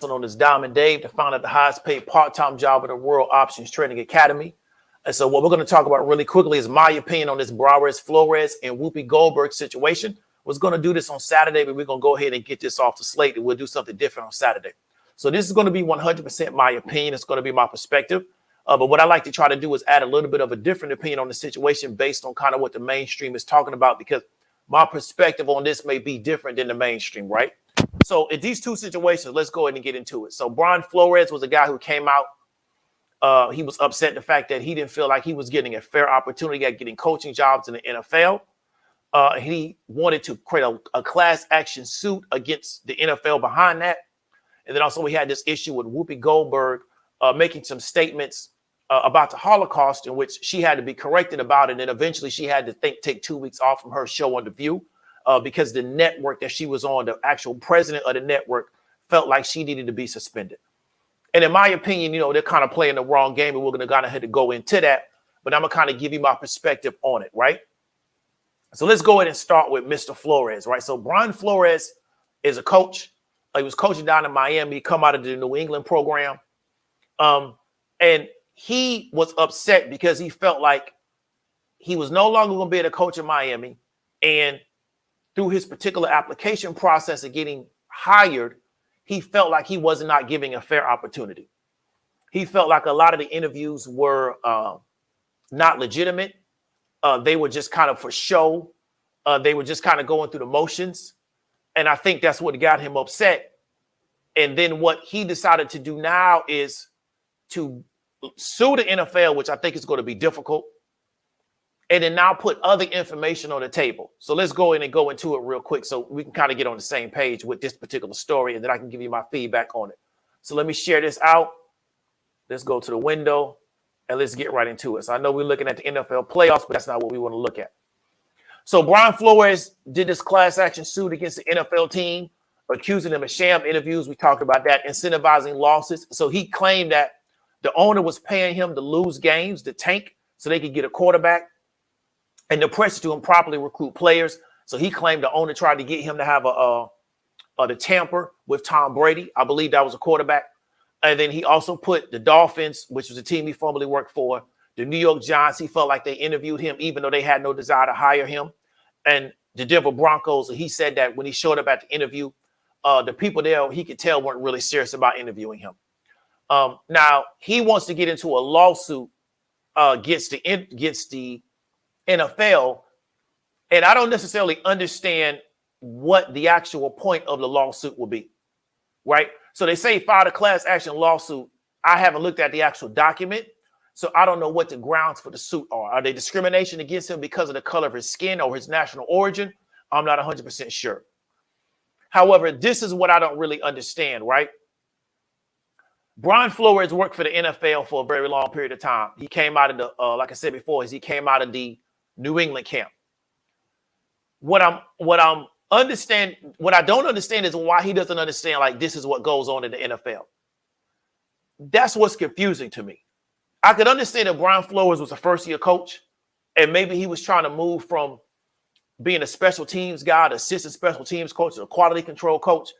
known as Diamond Dave, the founder of the highest paid part-time job in the world, Options Trading Academy. And so what we're going to talk about really quickly is my opinion on this Flores and Whoopi Goldberg situation. Was going to do this on Saturday, but we're going to go ahead and get this off the slate, and we'll do something different on Saturday. So this is going to be 100% my opinion. It's going to be my perspective. But what I like to try to do is add a little bit of a different opinion on the situation based on kind of what the mainstream is talking about, because my perspective on this may be different than the mainstream, right? So in these two situations, let's go ahead and get into it. So BrianFlores was a guy who came out. He was upset at the fact that he didn't feel like he was getting a fair opportunity at getting coaching jobs in the NFL. He wanted to create a class action suit against the NFL behind that. And then also we had this issue with Whoopi Goldberg making some statements about the Holocaust, in which she had to be corrected about it. And then eventually she had to take 2 weeks off from her show on The View because the network that she was on, the actual president of the network, felt like she needed to be suspended. And in my opinion, they're kind of playing the wrong game, and we're going to kind of have to go into that. But I'm going to kind of give you my perspective on it, right? So let's go ahead and start with Mr. Flores, right? So BrianFlores is a coach. He was coaching down in Miami, come out of the New England program. And he was upset because he felt like he was no longer going to be able to coach in Miami. And through his particular application process of getting hired, he felt like he was not giving a fair opportunity. He felt like a lot of the interviews were not legitimate. They were just kind of for show. They were just kind of going through the motions. And I think that's what got him upset. And then what he decided to do now is to sue the NFL, which I think is going to be difficult. And then now put other information on the table. So let's go in and go into it real quick so we can kind of get on the same page with this particular story, and then I can give you my feedback on it. So let me share this out. Let's go to the window. And let's get right into it. So I know we're looking at the NFL playoffs, but that's not what we want to look at. So BrianFlores did this class action suit against the NFL team, accusing them of sham interviews. We talked about that, incentivizing losses. So he claimed that the owner was paying him to lose games, to tank, so they could get a quarterback, and the pressure to improperly recruit players. So he claimed the owner tried to get him to have the tamper with Tom Brady. I believe that was a quarterback. And then he also put the Dolphins, which was a team he formerly worked for, the New York Giants. He felt like they interviewed him, even though they had no desire to hire him. And the Denver Broncos, he said that when he showed up at the interview, the people there, he could tell, weren't really serious about interviewing him. Now, he wants to get into a lawsuit against the NFL. And I don't necessarily understand what the actual point of the lawsuit will be, right? So they say file a class action lawsuit. I haven't looked at the actual document, so I don't know what the grounds for the suit are. Are they discrimination against him because of the color of his skin or his national origin? I'm not 100% sure. However, this is what I don't really understand, right? BrianFlores worked for the NFL for a very long period of time. He came out of the, like I said before, he came out of the New England camp. What I don't understand is why he doesn't understand, like, this is what goes on in the NFL. That's what's confusing to me. I could understand if BrianFlores was a first-year coach, and maybe he was trying to move from being a special teams guy, to assistant special teams coach, to a quality control coach,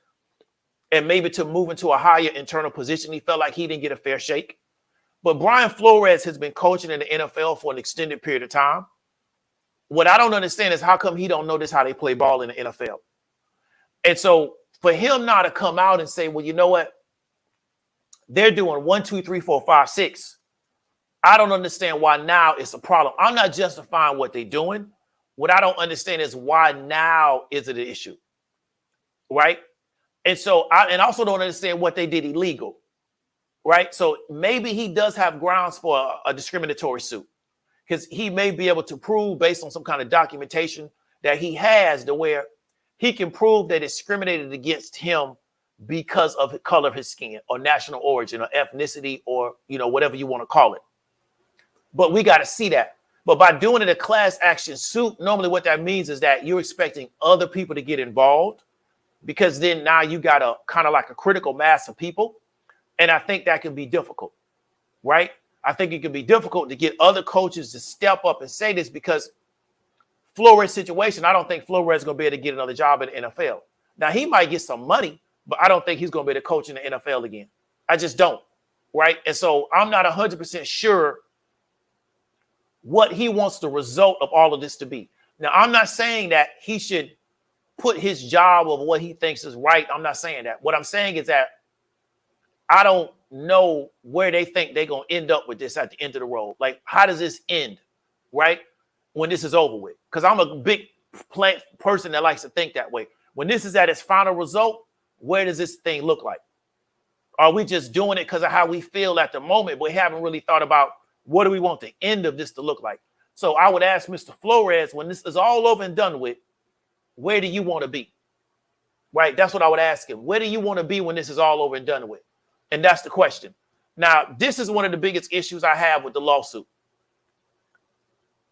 and maybe to move into a higher internal position. He felt like he didn't get a fair shake. But BrianFlores has been coaching in the NFL for an extended period of time. What I don't understand is how come he don't notice how they play ball in the NFL. And so for him now to come out and say, well, you know what? They're doing 1, 2, 3, 4, 5, 6. I don't understand why now it's a problem. I'm not justifying what they're doing. What I don't understand is why now is it an issue, right? And so I also don't understand what they did illegal, right? So maybe he does have grounds for a discriminatory suit, because he may be able to prove, based on some kind of documentation that he has, to where he can prove they discriminated against him because of the color of his skin or national origin or ethnicity or, whatever you want to call it. But we got to see that. But by doing it a class action suit, normally what that means is that you're expecting other people to get involved, because then now you got a kind of like a critical mass of people. And I think that can be difficult, right? I think it can be difficult to get other coaches to step up and say this, because Flores' situation, I don't think Flores is going to be able to get another job in the NFL. Now, he might get some money, but I don't think he's going to be the coach in the NFL again. I just don't, right? And so I'm not 100% sure what he wants the result of all of this to be. Now, I'm not saying that he should put his job of what he thinks is right. I'm not saying that. What I'm saying is that I don't know where they think they're going to end up with this at the end of the road. Like, how does this end, right, when this is over with? Because I'm a big person that likes to think that way. When this is at its final result, where does this thing look like? Are we just doing it because of how we feel at the moment, but we haven't really thought about what do we want the end of this to look like? So I would ask Mr. Flores, when this is all over and done with, where do you want to be? Right? That's what I would ask him. Where do you want to be when this is all over and done with? And that's the question. Now, this is one of the biggest issues I have with the lawsuit.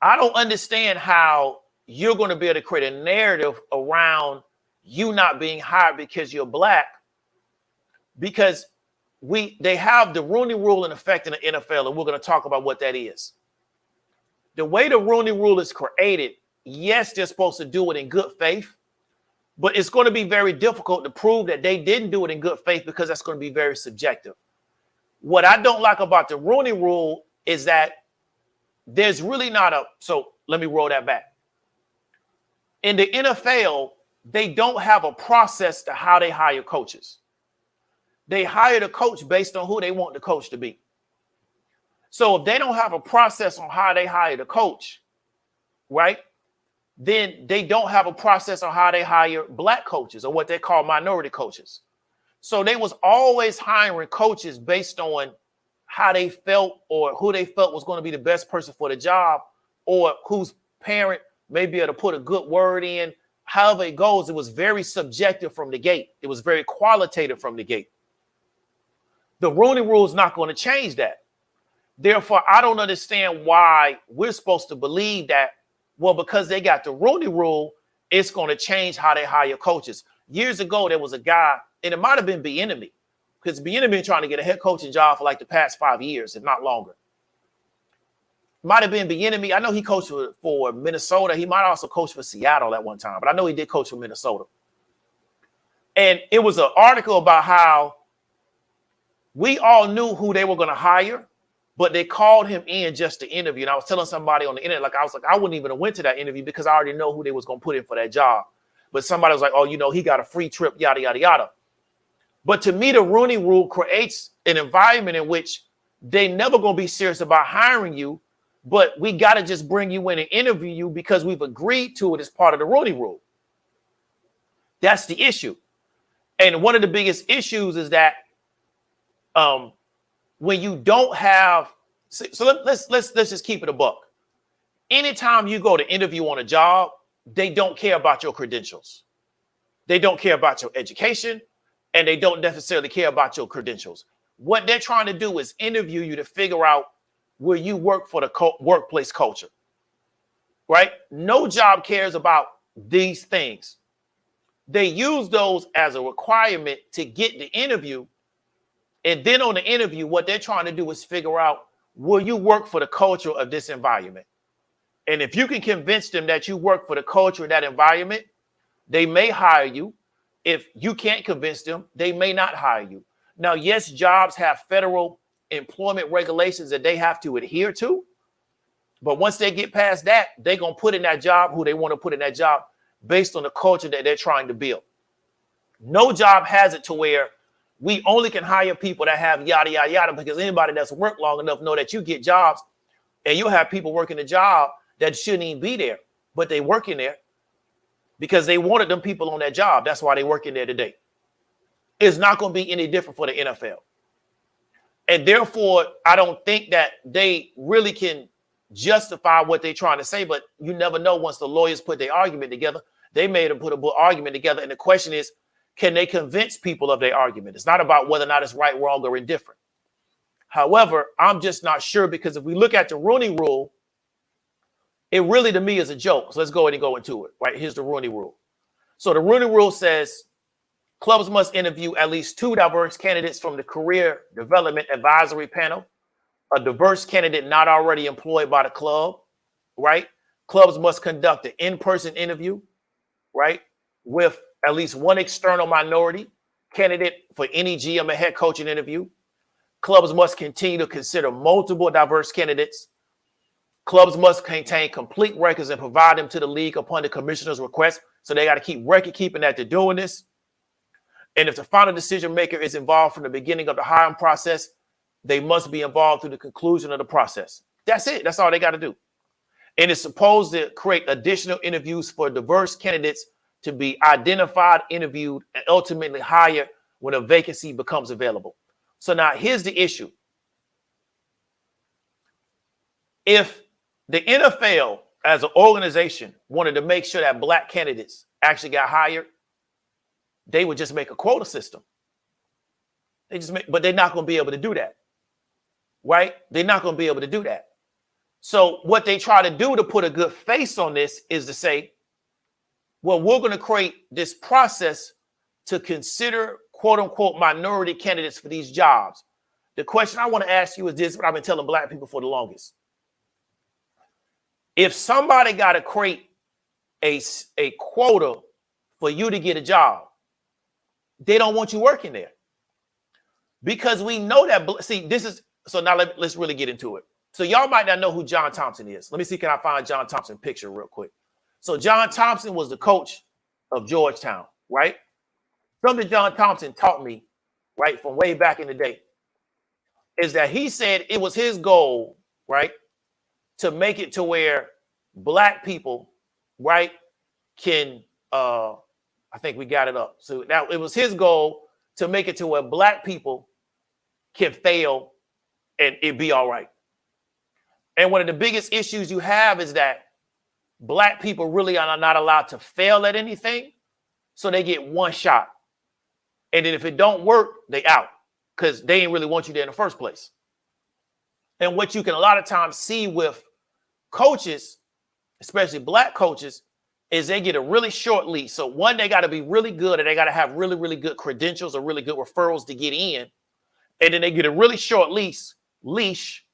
I don't understand how you're going to be able to create a narrative around you not being hired because you're black, because they have the Rooney Rule in effect in the NFL, and we're going to talk about what that is. The way the Rooney Rule is created, yes, they're supposed to do it in good faith, but it's going to be very difficult to prove that they didn't do it in good faith because that's going to be very subjective. What I don't like about the Rooney Rule is that there's really not so let me roll that back. In the NFL, they don't have a process to how they hire coaches. They hire the coach based on who they want the coach to be. So if they don't have a process on how they hire the coach, right, then they don't have a process on how they hire black coaches or what they call minority coaches. So they was always hiring coaches based on how they felt or who they felt was going to be the best person for the job, or whose parent may be able to put a good word in. However it goes, it was very subjective from the gate. It was very qualitative from the gate. The Rooney Rule is not going to change that. Therefore, I don't understand why we're supposed to believe that, well, because they got the Rooney Rule, it's going to change how they hire coaches. Years ago, there was a guy, and it might have been Bieniemy, because Bieniemy been trying to get a head coaching job for like the past 5 years, if not longer. Might have been Bieniemy. I know he coached for Minnesota. He might also coach for Seattle at one time, but I know he did coach for Minnesota. And it was an article about how we all knew who they were going to hire, but they called him in just to interview. And I was telling somebody on the internet, I wouldn't even have went to that interview because I already know who they was going to put in for that job. But somebody was like, oh, he got a free trip, yada, yada, yada. But to me, the Rooney Rule creates an environment in which they never going to be serious about hiring you, but we got to just bring you in and interview you because we've agreed to it as part of the Rooney Rule. That's the issue. And one of the biggest issues is that when you don't have, so let's just keep it a buck. Anytime you go to interview on a job, they don't care about your credentials. They don't care about your education, and they don't necessarily care about your credentials. What they're trying to do is interview you to figure out where you work for the workplace culture, right? No job cares about these things. They use those as a requirement to get the interview. And then on the interview, what they're trying to do is figure out, will you work for the culture of this environment? And if you can convince them that you work for the culture of that environment, they may hire you. If you can't convince them, they may not hire you. Now, yes, jobs have federal employment regulations that they have to adhere to. But once they get past that, they're going to put in that job who they want to put in that job based on the culture that they're trying to build. No job has it to where we only can hire people that have yada, yada, yada, because anybody that's worked long enough know that you get jobs and you'll have people working a job that shouldn't even be there, but they work in there because they wanted them people on that job. That's why they work in there today. It's not going to be any different for the NFL. And therefore, I don't think that they really can justify what they're trying to say, but you never know once the lawyers put their argument together. They made them put a argument together, and the question is, can they convince people of their argument? It's not about whether or not it's right, wrong, or indifferent. However, I'm just not sure, because if we look at the Rooney Rule, it really, to me, is a joke. So let's go ahead and go into it. Right, here's the Rooney Rule. So the Rooney Rule says clubs must interview at least 2 diverse candidates from the Career Development Advisory Panel, a diverse candidate not already employed by the club, right? Clubs must conduct an in-person interview, right, with at least 1 external minority, candidate for any GM or head coaching interview. Clubs must continue to consider multiple diverse candidates. Clubs must maintain complete records and provide them to the league upon the commissioner's request. So they got to keep record keeping that they're doing this. And if the final decision maker is involved from the beginning of the hiring process, they must be involved through the conclusion of the process. That's it. That's all they got to do. And it's supposed to create additional interviews for diverse candidates to be identified, interviewed, and ultimately hired when a vacancy becomes available. So now here's the issue. If the NFL as an organization wanted to make sure that black candidates actually got hired, they would just make a quota system. But they're not going to be able to do that, right? They're not going to be able to do that. So what they try to do to put a good face on this is to say, well, we're going to create this process to consider quote unquote minority candidates for these jobs. The question I want to ask you is this, what I've been telling black people for the longest. If somebody got to create a quota for you to get a job, they don't want you working there. Because we know that, see, this is, so now let's really get into it. So y'all might not know who John Thompson is. Let me see, can I find John Thompson picture real quick? So John Thompson was the coach of Georgetown, right? Something John Thompson taught me, right, from way back in the day, is that he said it was his goal, right, to make it to where black people, right, can, I think we got it up. So now it was his goal to make it to where black people can fail and it be all right. And one of the biggest issues you have is that black people really are not allowed to fail at anything. So they get one shot. And then if it don't work, they out because they didn't really want you there in the first place. And what you can a lot of times see with coaches, especially black coaches, is they get a really short leash. So one, they got to be really good and they got to have really, really good credentials or really good referrals to get in. And then they get a really short leash.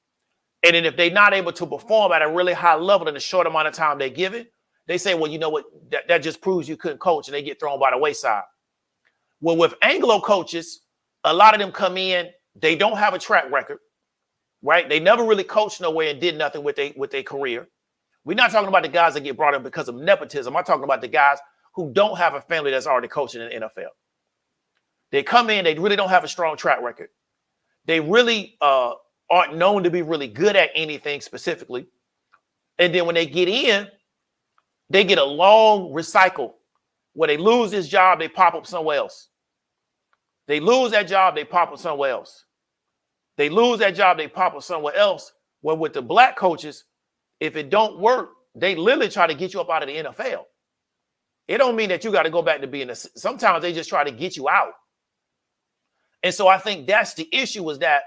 And then if they're not able to perform at a really high level in the short amount of time they give it, they say, well, you know what, that just proves you couldn't coach, and they get thrown by the wayside. Well, with Anglo coaches, a lot of them come in, they don't have a track record, right? They never really coached nowhere and did nothing with their career. We're not talking about the guys that get brought in because of nepotism. I'm talking about the guys who don't have a family that's already coaching in the NFL. They come in, they really don't have a strong track record. They really aren't known to be really good at anything specifically. And then when they get in, they get a long recycle where they lose this job, they pop up somewhere else. They lose that job, they pop up somewhere else. They lose that job, they pop up somewhere else. Where with the black coaches, if it don't work, they literally try to get you up out of the NFL. It don't mean that you got to go back to being sometimes they just try to get you out. And so I think that's the issue, is that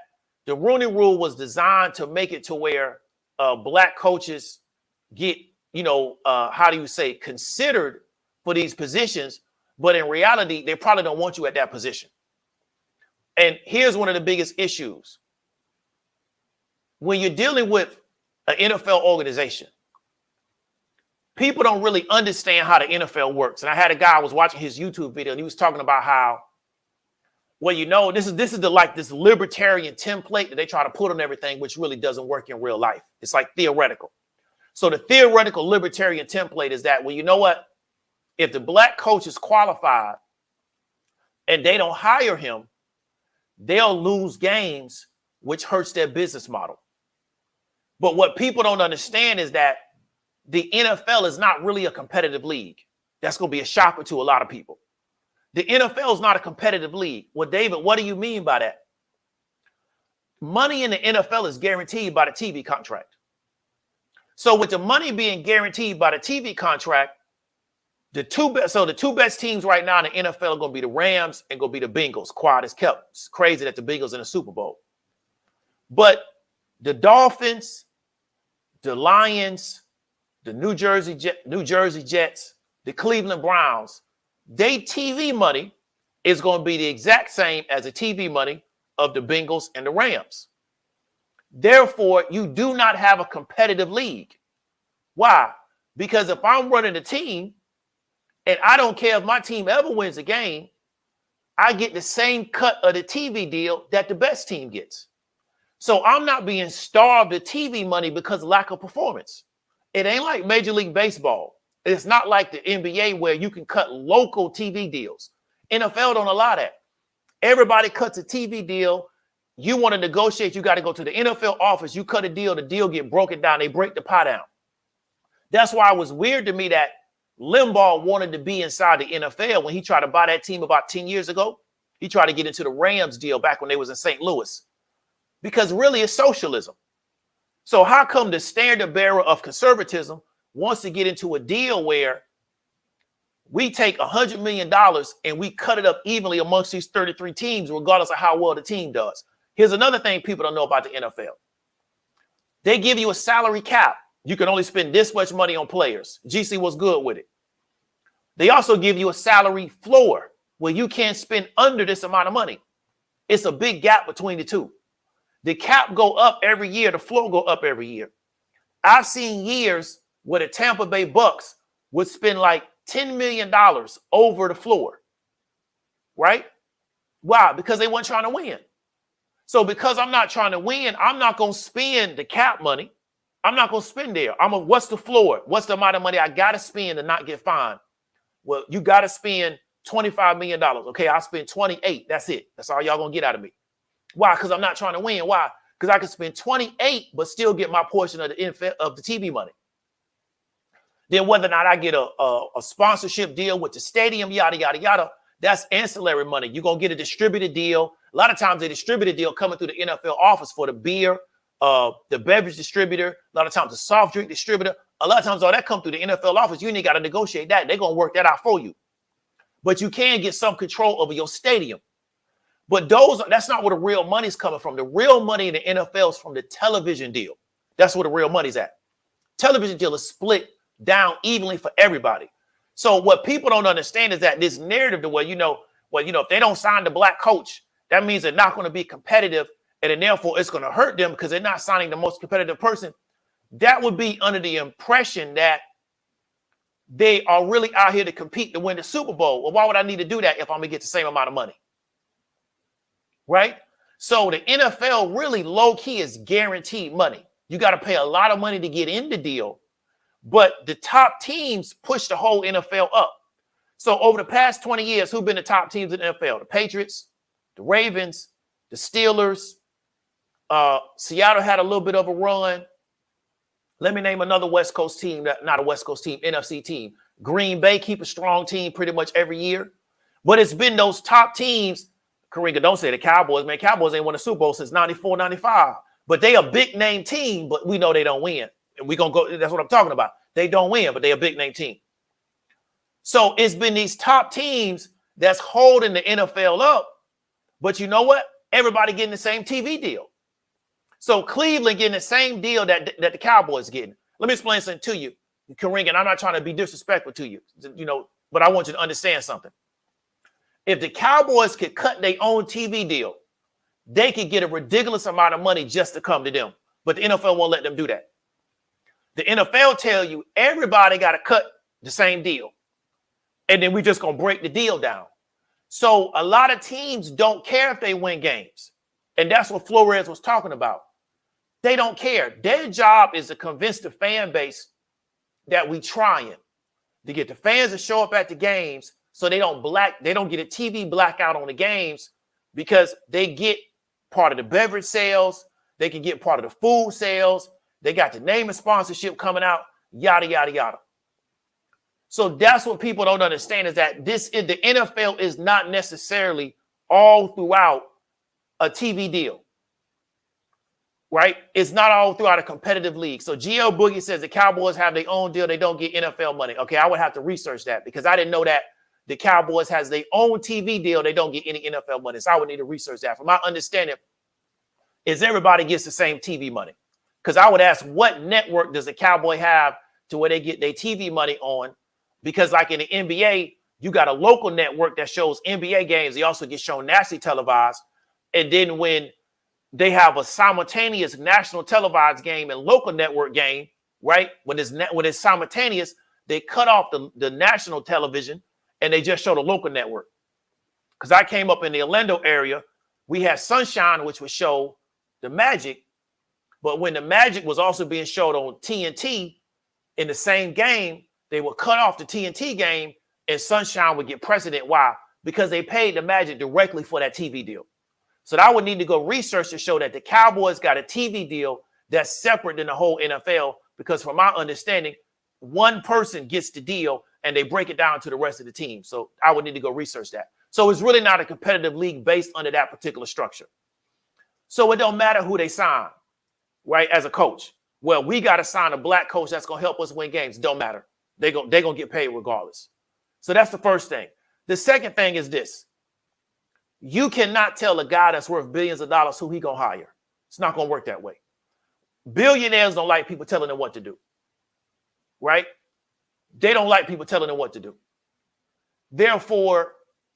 the Rooney Rule was designed to make it to where black coaches get, how do you say, considered for these positions, but in reality, they probably don't want you at that position. And here's one of the biggest issues. When you're dealing with an NFL organization, people don't really understand how the NFL works. And I had a guy, I was watching his YouTube video, and he was talking about how, well, this is this libertarian template that they try to put on everything, which really doesn't work in real life. It's like theoretical. So the theoretical libertarian template is that, well, you know what? If the black coach is qualified and they don't hire him, they'll lose games, which hurts their business model. But what people don't understand is that the NFL is not really a competitive league. That's going to be a shocker to a lot of people. The NFL is not a competitive league. Well, David, what do you mean by that? Money in the NFL is guaranteed by the TV contract. So with the money being guaranteed by the TV contract, the two best teams right now in the NFL are going to be the Rams and going to be the Bengals. Quiet as kept. It's crazy that the Bengals in the Super Bowl. But the Dolphins, the Lions, the New Jersey Jets, the Cleveland Browns, their TV money is going to be the exact same as the TV money of the Bengals and the Rams. Therefore, you do not have a competitive league. Why? Because if I'm running a team and I don't care if my team ever wins a game, I get the same cut of the TV deal that the best team gets. So I'm not being starved of TV money because of lack of performance. It ain't like Major League Baseball. It's not like the NBA where you can cut local TV deals. NFL don't allow that. Everybody cuts a TV deal. You want to negotiate, you got to go to the NFL office. You cut a deal, the deal get broken down. They break the pie down. That's why it was weird to me that Limbaugh wanted to be inside the NFL when he tried to buy that team about 10 years ago. He tried to get into the Rams deal back when they was in St. Louis. Because really it's socialism. So how come the standard bearer of conservatism wants to get into a deal where we take $100 million and we cut it up evenly amongst these 33 teams, regardless of how well the team does? Here's another thing people don't know about the NFL. They give you a salary cap. You can only spend this much money on players. GC was good with it. They also give you a salary floor where you can't spend under this amount of money. It's a big gap between the two. The cap go up every year. The floor go up every year. I've seen years where the Tampa Bay Bucks would spend like $10 million over the floor, right? Why? Because they weren't trying to win. So because I'm not trying to win, I'm not going to spend the cap money. I'm not going to spend there. What's the floor? What's the amount of money I got to spend to not get fined? Well, you got to spend $25 million. Okay, I'll spend 28. That's it. That's all y'all going to get out of me. Why? Because I'm not trying to win. Why? Because I can spend 28, but still get my portion of the TV money. Then whether or not I get a sponsorship deal with the stadium, yada, yada, yada, that's ancillary money. You're going to get a distributed deal. A lot of times a distributed deal coming through the NFL office for the beer, the beverage distributor, a lot of times the soft drink distributor. A lot of times all that come through the NFL office. You ain't got to negotiate that. They're going to work that out for you. But you can get some control over your stadium. But that's not where the real money's coming from. The real money in the NFL is from the television deal. That's where the real money's at. Television deal is split down evenly for everybody. So what people don't understand is that this narrative to where, if they don't sign the black coach, that means they're not going to be competitive, and then therefore it's going to hurt them because they're not signing the most competitive person. That would be under the impression that they are really out here to compete to win the Super Bowl. Well, why would I need to do that if I'm going to get the same amount of money? Right? So the NFL really low key is guaranteed money. You got to pay a lot of money to get in the deal, but the top teams push the whole NFL up. So over the past 20 years, who've been the top teams in the NFL? The Patriots, the Ravens, the Steelers. Seattle had a little bit of a run. Let me name another West Coast team, not a West Coast team, NFC team. Green Bay keep a strong team pretty much every year. But it's been those top teams. Karinga, don't say the Cowboys, man. Cowboys ain't won a Super Bowl since 94, 95. But they a big name team, but we know they don't win. And we're going to go, that's what I'm talking about. They don't win, but they a big name team. So it's been these top teams that's holding the NFL up. But you know what? Everybody getting the same TV deal. So Cleveland getting the same deal that the Cowboys getting. Let me explain something to you, Karinga, and I'm not trying to be disrespectful to you, but I want you to understand something. If the Cowboys could cut their own TV deal, they could get a ridiculous amount of money just to come to them. But the NFL won't let them do that. The NFL tell you everybody got to cut the same deal. And then we just going to break the deal down. So a lot of teams don't care if they win games. And that's what Flores was talking about. They don't care. Their job is to convince the fan base that we trying to get the fans to show up at the games so they don't get a TV blackout on the games because they get part of the beverage sales. They can get part of the food sales. They got the name and sponsorship coming out, yada, yada, yada. So that's what people don't understand is that the NFL is not necessarily all throughout a TV deal, right? It's not all throughout a competitive league. So GL Boogie says the Cowboys have their own deal. They don't get NFL money. Okay, I would have to research that because I didn't know that the Cowboys has their own TV deal. They don't get any NFL money. So I would need to research that. From my understanding, is everybody gets the same TV money. Because I would ask, what network does the Cowboy have to where they get their TV money on? Because like in the NBA, you got a local network that shows NBA games. They also get shown nationally televised. And then when they have a simultaneous national televised game and local network game, right? When it's simultaneous, they cut off the national television and they just show the local network. because I came up in the Orlando area. We had Sunshine, which would show the Magic. But when the Magic was also being showed on TNT in the same game, they would cut off the TNT game and Sunshine would get precedent. Why? Because they paid the Magic directly for that TV deal. So I would need to go research to show that the Cowboys got a TV deal that's separate than the whole NFL, because from my understanding, one person gets the deal and they break it down to the rest of the team. So I would need to go research that. So it's really not a competitive league based under that particular structure. So it don't matter who they sign, right, as a coach. Well, we got to sign a black coach that's going to help us win games. Don't matter. They're going to get paid regardless. So that's the first thing. The second thing is this. You cannot tell a guy that's worth billions of dollars who he going to hire. It's not going to work that way. Billionaires don't like people telling them what to do, right? They don't like people telling them what to do. Therefore,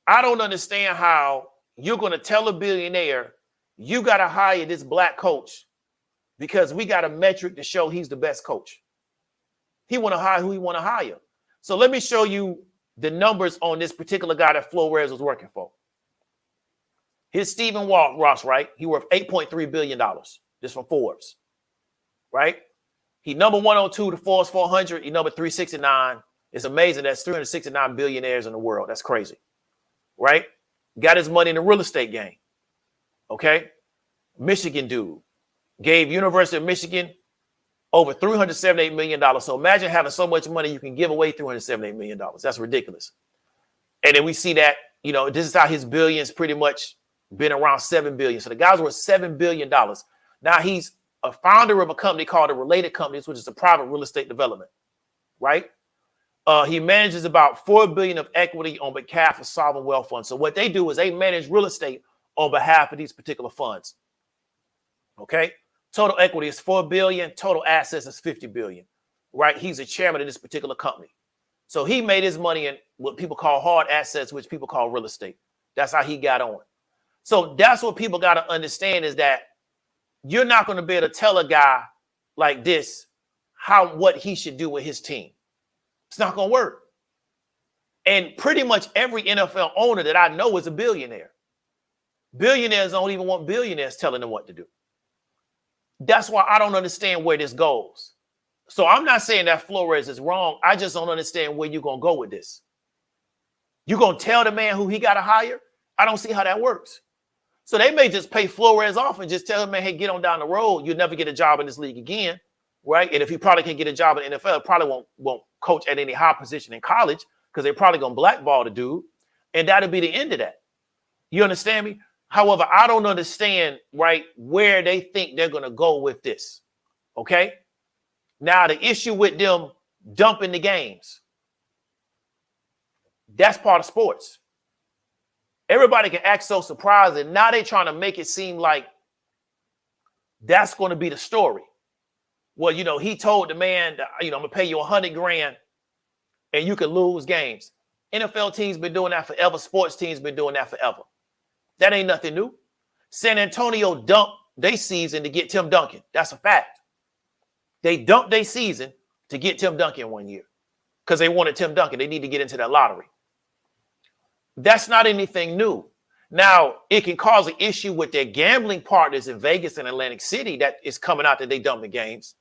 I don't understand how you're going to tell a billionaire, you got to hire this black coach because we got a metric to show he's the best coach. He want to hire who he want to hire. So let me show you the numbers on this particular guy that Flores was working for. Here's Stephen Ross, right? He worth $8.3 billion. This from Forbes, right? He number 102 to Forbes 400. He number 369. It's amazing. That's 369 billionaires in the world. That's crazy, right? Got his money in the real estate game, okay? Michigan dude. Gave University of Michigan over $378 million. So imagine having so much money you can give away $378 million. That's ridiculous. And then we see that, you know, this is how his billions pretty much been around $7 billion. So the guy's worth $7 billion. Now he's a founder of a company called the Related Companies, which is a private real estate development, right? He manages about $4 billion of equity on behalf of sovereign wealth funds. So what they do is they manage real estate on behalf of these particular funds. Okay. Total equity is $4 billion. Total assets is $50 billion, right? He's a chairman of this particular company. So he made his money in what people call hard assets, which people call real estate. That's how he got on. So that's what people got to understand, is that you're not going to be able to tell a guy like this what he should do with his team. It's not going to work. And pretty much every NFL owner that I know is a billionaire. Billionaires don't even want billionaires telling them what to do. That's why I don't understand where this goes. So I'm not saying that Flores is wrong. I just don't understand where you're going to go with this. You're going to tell the man who he got to hire? I don't see how that works. So they may just pay Flores off and just tell him, man, hey, get on down the road. You'll never get a job in this league again, right? And if he probably can get a job in the NFL, probably won't coach at any high position in college, because they're probably going to blackball the dude. And that'll be the end of that. You understand me? However, I don't understand, right, where they think they're going to go with this, okay? Now, the issue with them dumping the games, that's part of sports. Everybody can act so surprised, and now they're trying to make it seem like that's going to be the story. Well, you know, he told the man, you know, I'm going to pay you $100,000 and you can lose games. NFL teams been doing that forever. Sports teams been doing that forever. That ain't nothing new. San Antonio dumped their season to get Tim Duncan. That's a fact. They dumped their season to get Tim Duncan one year because they wanted Tim Duncan. They need to get into that lottery. That's not anything new. Now, it can cause an issue with their gambling partners in Vegas and Atlantic City that is coming out that they dumping games.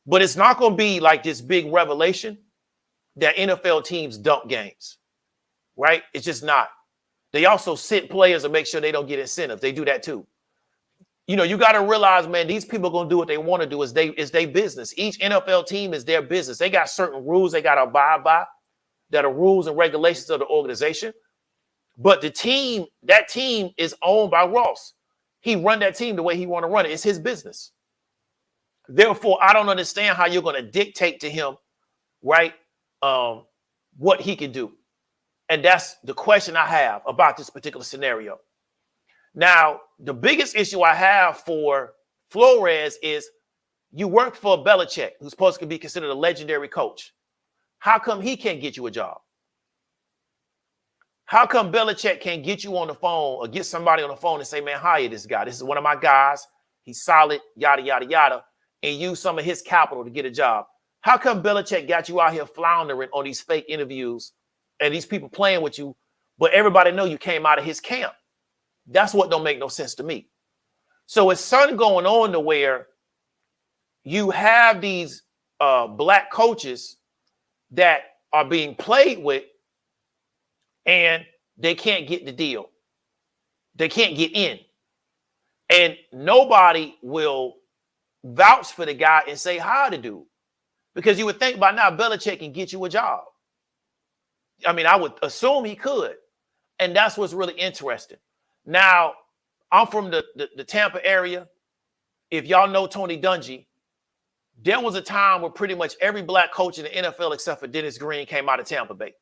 But it's not going to be like this big revelation that NFL teams dump games, right? It's just not. They also sit players and make sure they don't get incentives. They do that too. You know, you got to realize, man, these people are going to do what they want to do. It's their business. Each NFL team is their business. They got certain rules they got to abide by that are rules and regulations of the organization. But the team, that team is owned by Ross. He run that team the way he want to run it. It's his business. Therefore, I don't understand how you're going to dictate to him, right, what he can do. And that's the question I have about this particular scenario. Now, the biggest issue I have for Flores is you work for Belichick, who's supposed to be considered a legendary coach. How come he can't get you a job? How come Belichick can't get you on the phone or get somebody on the phone and say, man, hire this guy. This is one of my guys. He's solid, yada, yada, yada, and use some of his capital to get a job? How come Belichick got you out here floundering on these fake interviews and these people playing with you but everybody know you came out of his camp. That's what don't make no sense to me. So it's something going on to where you have these black coaches that are being played with, and they can't get the deal. They can't get in. And nobody will vouch for the guy and say how to do. Because you would think by now Belichick can get you a job. I mean, I would assume he could. And that's what's really interesting. Now, I'm from the Tampa area. If y'all know Tony Dungy, there was a time where pretty much every black coach in the NFL except for Dennis Green came out of Tampa Bay.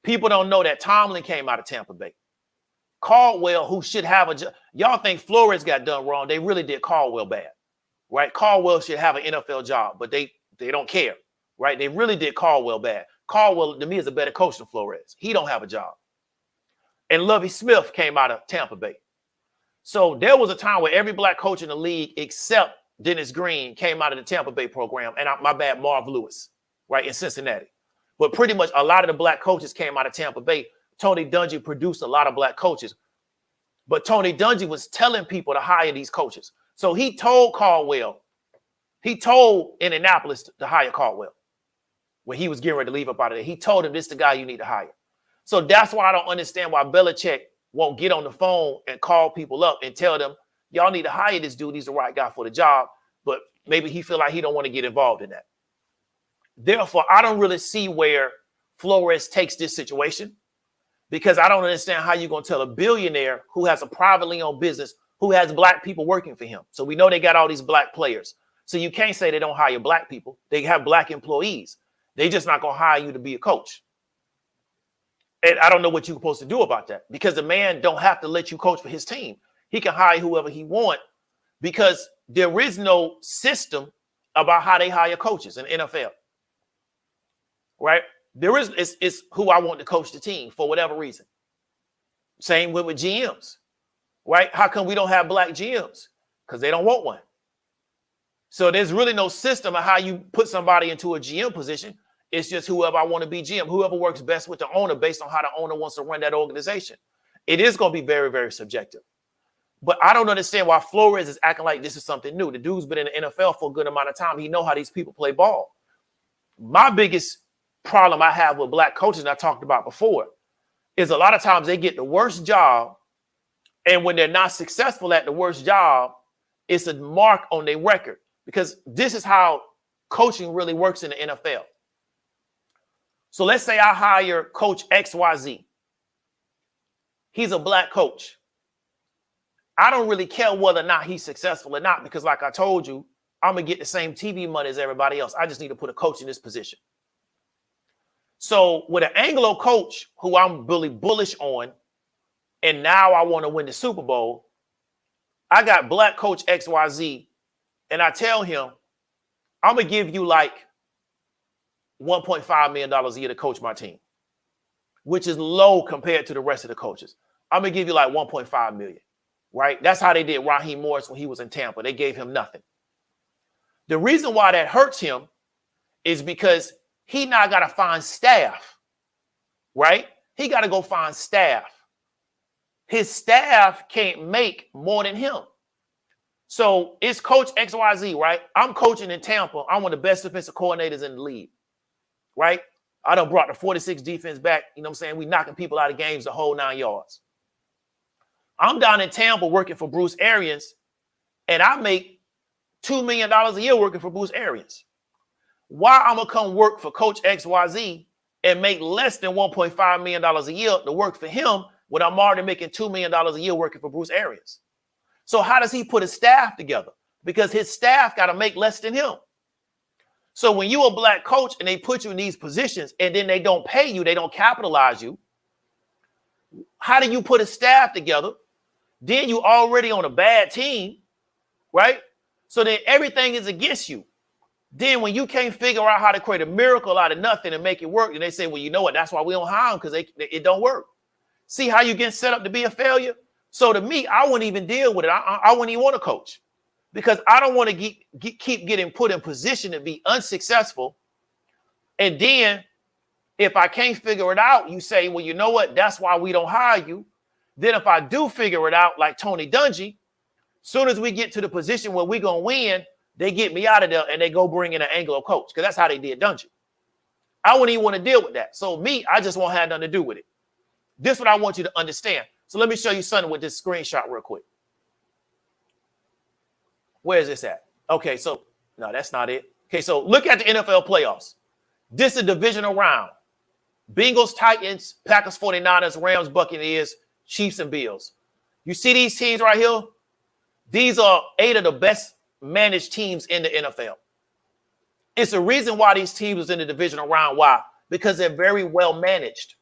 People don't know that Tomlin came out of Tampa Bay. Caldwell, who should have a job. Y'all think Flores got done wrong. They really did Caldwell bad, right? Caldwell should have an NFL job, but they don't care, right? They really did Caldwell bad. Caldwell, to me, is a better coach than Flores. He don't have a job. And Lovie Smith came out of Tampa Bay. So there was a time where every black coach in the league except Dennis Green came out of the Tampa Bay program. And my bad, Marv Lewis, right, in Cincinnati. But pretty much a lot of the black coaches came out of Tampa Bay. Tony Dungy produced a lot of black coaches. But Tony Dungy was telling people to hire these coaches. So he told Caldwell, he told Indianapolis to hire Caldwell when he was getting ready to leave up out of there. He told him, this is the guy you need to hire. So that's why I don't understand why Belichick won't get on the phone and call people up and tell them, y'all need to hire this dude. He's the right guy for the job. But maybe he feel like he don't want to get involved in that. Therefore, I don't really see where Flores takes this situation, because I don't understand how you're going to tell a billionaire who has a privately owned business who has black people working for him. So we know they got all these black players. So you can't say they don't hire black people. They have black employees. They just not going to hire you to be a coach. And I don't know what you're supposed to do about that, because the man don't have to let you coach for his team. He can hire whoever he want, because there is no system about how they hire coaches in the NFL. Right? There is, it's who I want to coach the team for whatever reason. Same with GMs, right? How come we don't have black GMs? Because they don't want one. So there's really no system of how you put somebody into a GM position. It's just whoever I want to be GM, whoever works best with the owner based on how the owner wants to run that organization. It is going to be very, very subjective. But I don't understand why Flores is acting like this is something new. The dude's been in the NFL for a good amount of time. He know how these people play ball. My biggest problem I have with black coaches, and I talked about before, is a lot of times they get the worst job, and when they're not successful at the worst job, it's a mark on their record, because this is how coaching really works in the NFL. So let's say I hire Coach XYZ. He's a black coach. I don't really care whether or not he's successful or not, because like I told you, I'm going to get the same TV money as everybody else. I just need to put a coach in this position. So with an Anglo coach who I'm really bullish on, and now I want to win the Super Bowl, I got black coach XYZ, and I tell him, I'm going to give you like $1.5 million a year to coach my team, which is low compared to the rest of the coaches. I'm going to give you like $1.5 million, right? That's how they did Raheem Morris when he was in Tampa. They gave him nothing. The reason why that hurts him is because he now got to find staff, right? He got to go find staff. His staff can't make more than him. So it's Coach XYZ, right? I'm coaching in Tampa. I'm one of the best defensive coordinators in the league, right? I done brought the 46 defense back. You know what I'm saying? We knocking people out of games the whole 9 yards. I'm down in Tampa working for Bruce Arians, and I make $2 million a year working for Bruce Arians. Why I'm going to come work for Coach XYZ and make less than $1.5 million a year to work for him when I'm already making $2 million a year working for Bruce Arians? So how does he put his staff together? Because his staff got to make less than him. So when you're a black coach and they put you in these positions and then they don't pay you, they don't capitalize you, how do you put a staff together? Then you already on a bad team, right? So then everything is against you. Then when you can't figure out how to create a miracle out of nothing and make it work, then they say, well, you know what? That's why we don't hire them, because it don't work. See how you get set up to be a failure? So to me, I wouldn't even deal with it. I wouldn't even want to coach, because I don't want to keep getting put in position to be unsuccessful. And then If I can't figure it out, you say, well, you know what? That's why we don't hire you. Then if I do figure it out, like Tony Dungy, soon as we get to the position where we're going to win, they get me out of there and they go bring in an Anglo coach, because that's how they did Dungy. I wouldn't even want to deal with that. So me, I just won't have nothing to do with it. This is what I want you to understand. So let me show you something with this screenshot real quick. Where is this at? Okay, so no, that's not it. Okay, so look at the NFL playoffs. This is a divisional round. Bengals, Titans, Packers, 49ers, Rams, Buccaneers, Chiefs, and Bills. You see these teams right here? These are 8 of the best managed teams in the NFL. It's the reason why these teams are in the divisional round. Why? Because they're very well managed.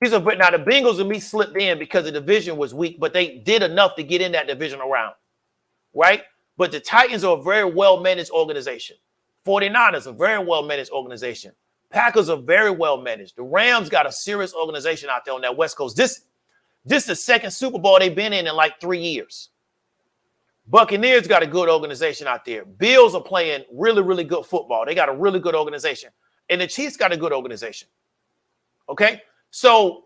Now the Bengals and me slipped in because the division was weak, but they did enough to get in that divisional round, right? But the Titans are a very well-managed organization. 49ers are a very well-managed organization. Packers are very well-managed. The Rams got a serious organization out there on that West Coast. This is the second Super Bowl they've been in like 3 years. Buccaneers got a good organization out there. Bills are playing really, really good football. They got a really good organization. And the Chiefs got a good organization. Okay? So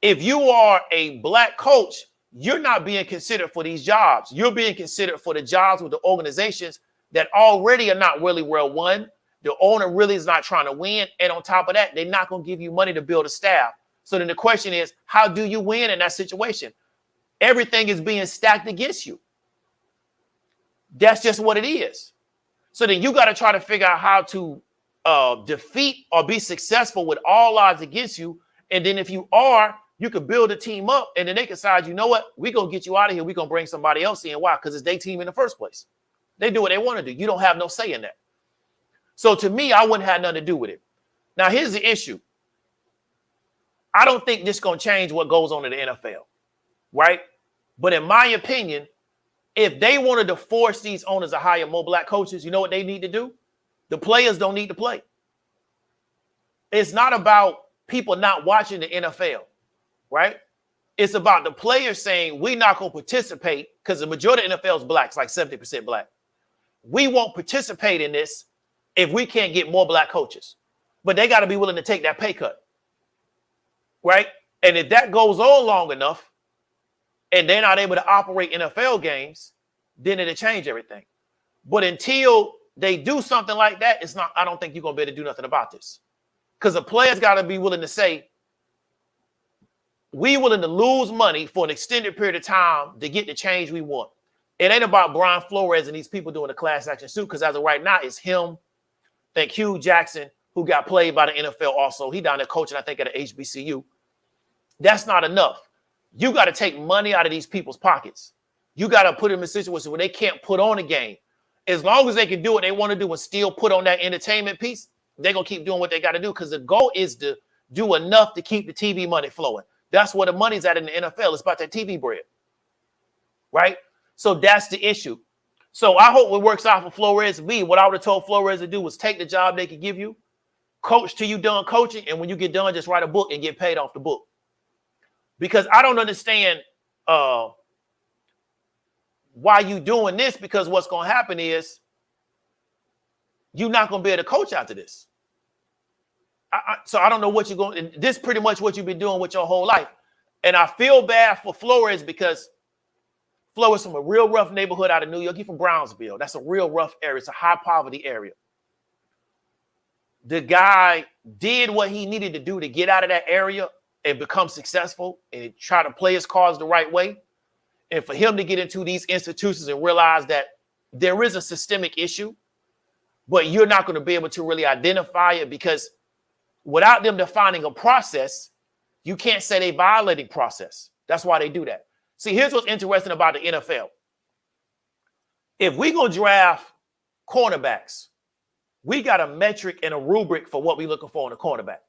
if you are a black coach, you're not being considered for these jobs. You're being considered for the jobs with the organizations that already are not really well won. The owner really is not trying to win. And on top of that, they're not going to give you money to build a staff. So then the question is, how do you win in that situation? Everything is being stacked against you. That's just what it is. So then you got to try to figure out how to defeat or be successful with all odds against you. And then if you are, you can build a team up and then they can decide, you know what? We're going to get you out of here. We're going to bring somebody else in. Why? Because it's their team in the first place. They do what they want to do. You don't have no say in that. So to me, I wouldn't have nothing to do with it. Now, here's the issue. I don't think this is going to change what goes on in the NFL, right? But in my opinion, if they wanted to force these owners to hire more black coaches, you know what they need to do? The players don't need to play. It's not about people not watching the NFL, right? It's about the players saying, we're not going to participate because the majority of the NFL is black. It's like 70% black. We won't participate in this if we can't get more black coaches. But they got to be willing to take that pay cut, right? And if that goes on long enough and they're not able to operate NFL games, then it'll change everything. But until they do something like that, it's not. I don't think you're going to be able to do nothing about this. Because the players got to be willing to say, we willing to lose money for an extended period of time to get the change we want. It ain't about BrianFlores and these people doing the class action suit, because as of right now, it's him, I think Hugh Jackson, who got played by the NFL also. He down there coaching, I think, at a HBCU. That's not enough. You got to take money out of these people's pockets. You got to put them in a situation where they can't put on a game. As long as they can do what they want to do and still put on that entertainment piece, they're going to keep doing what they got to do, because the goal is to do enough to keep the TV money flowing. That's where the money's at in the NFL. It's about that TV bread, right? So that's the issue. So I hope it works out for Flores. What I would have told Flores to do was take the job they could give you, coach till you done coaching, and when you get done, just write a book and get paid off the book. Because I don't understand why you doing this, because what's going to happen is you're not going to be able to coach after this. So I don't know what you're going to, this is pretty much what you've been doing with your whole life. And I feel bad for Flores, because Flores from a real rough neighborhood out of New York. He's from Brownsville. That's a real rough area. It's a high poverty area. The guy did what he needed to do to get out of that area and become successful and try to play his cards the right way. And for him to get into these institutions and realize that there is a systemic issue, but you're not going to be able to really identify it, because without them defining a process, you can't say they violating process. That's why they do that. See, here's what's interesting about the NFL. If we're going to draft cornerbacks, we got a metric and a rubric for what we're looking for in a cornerback.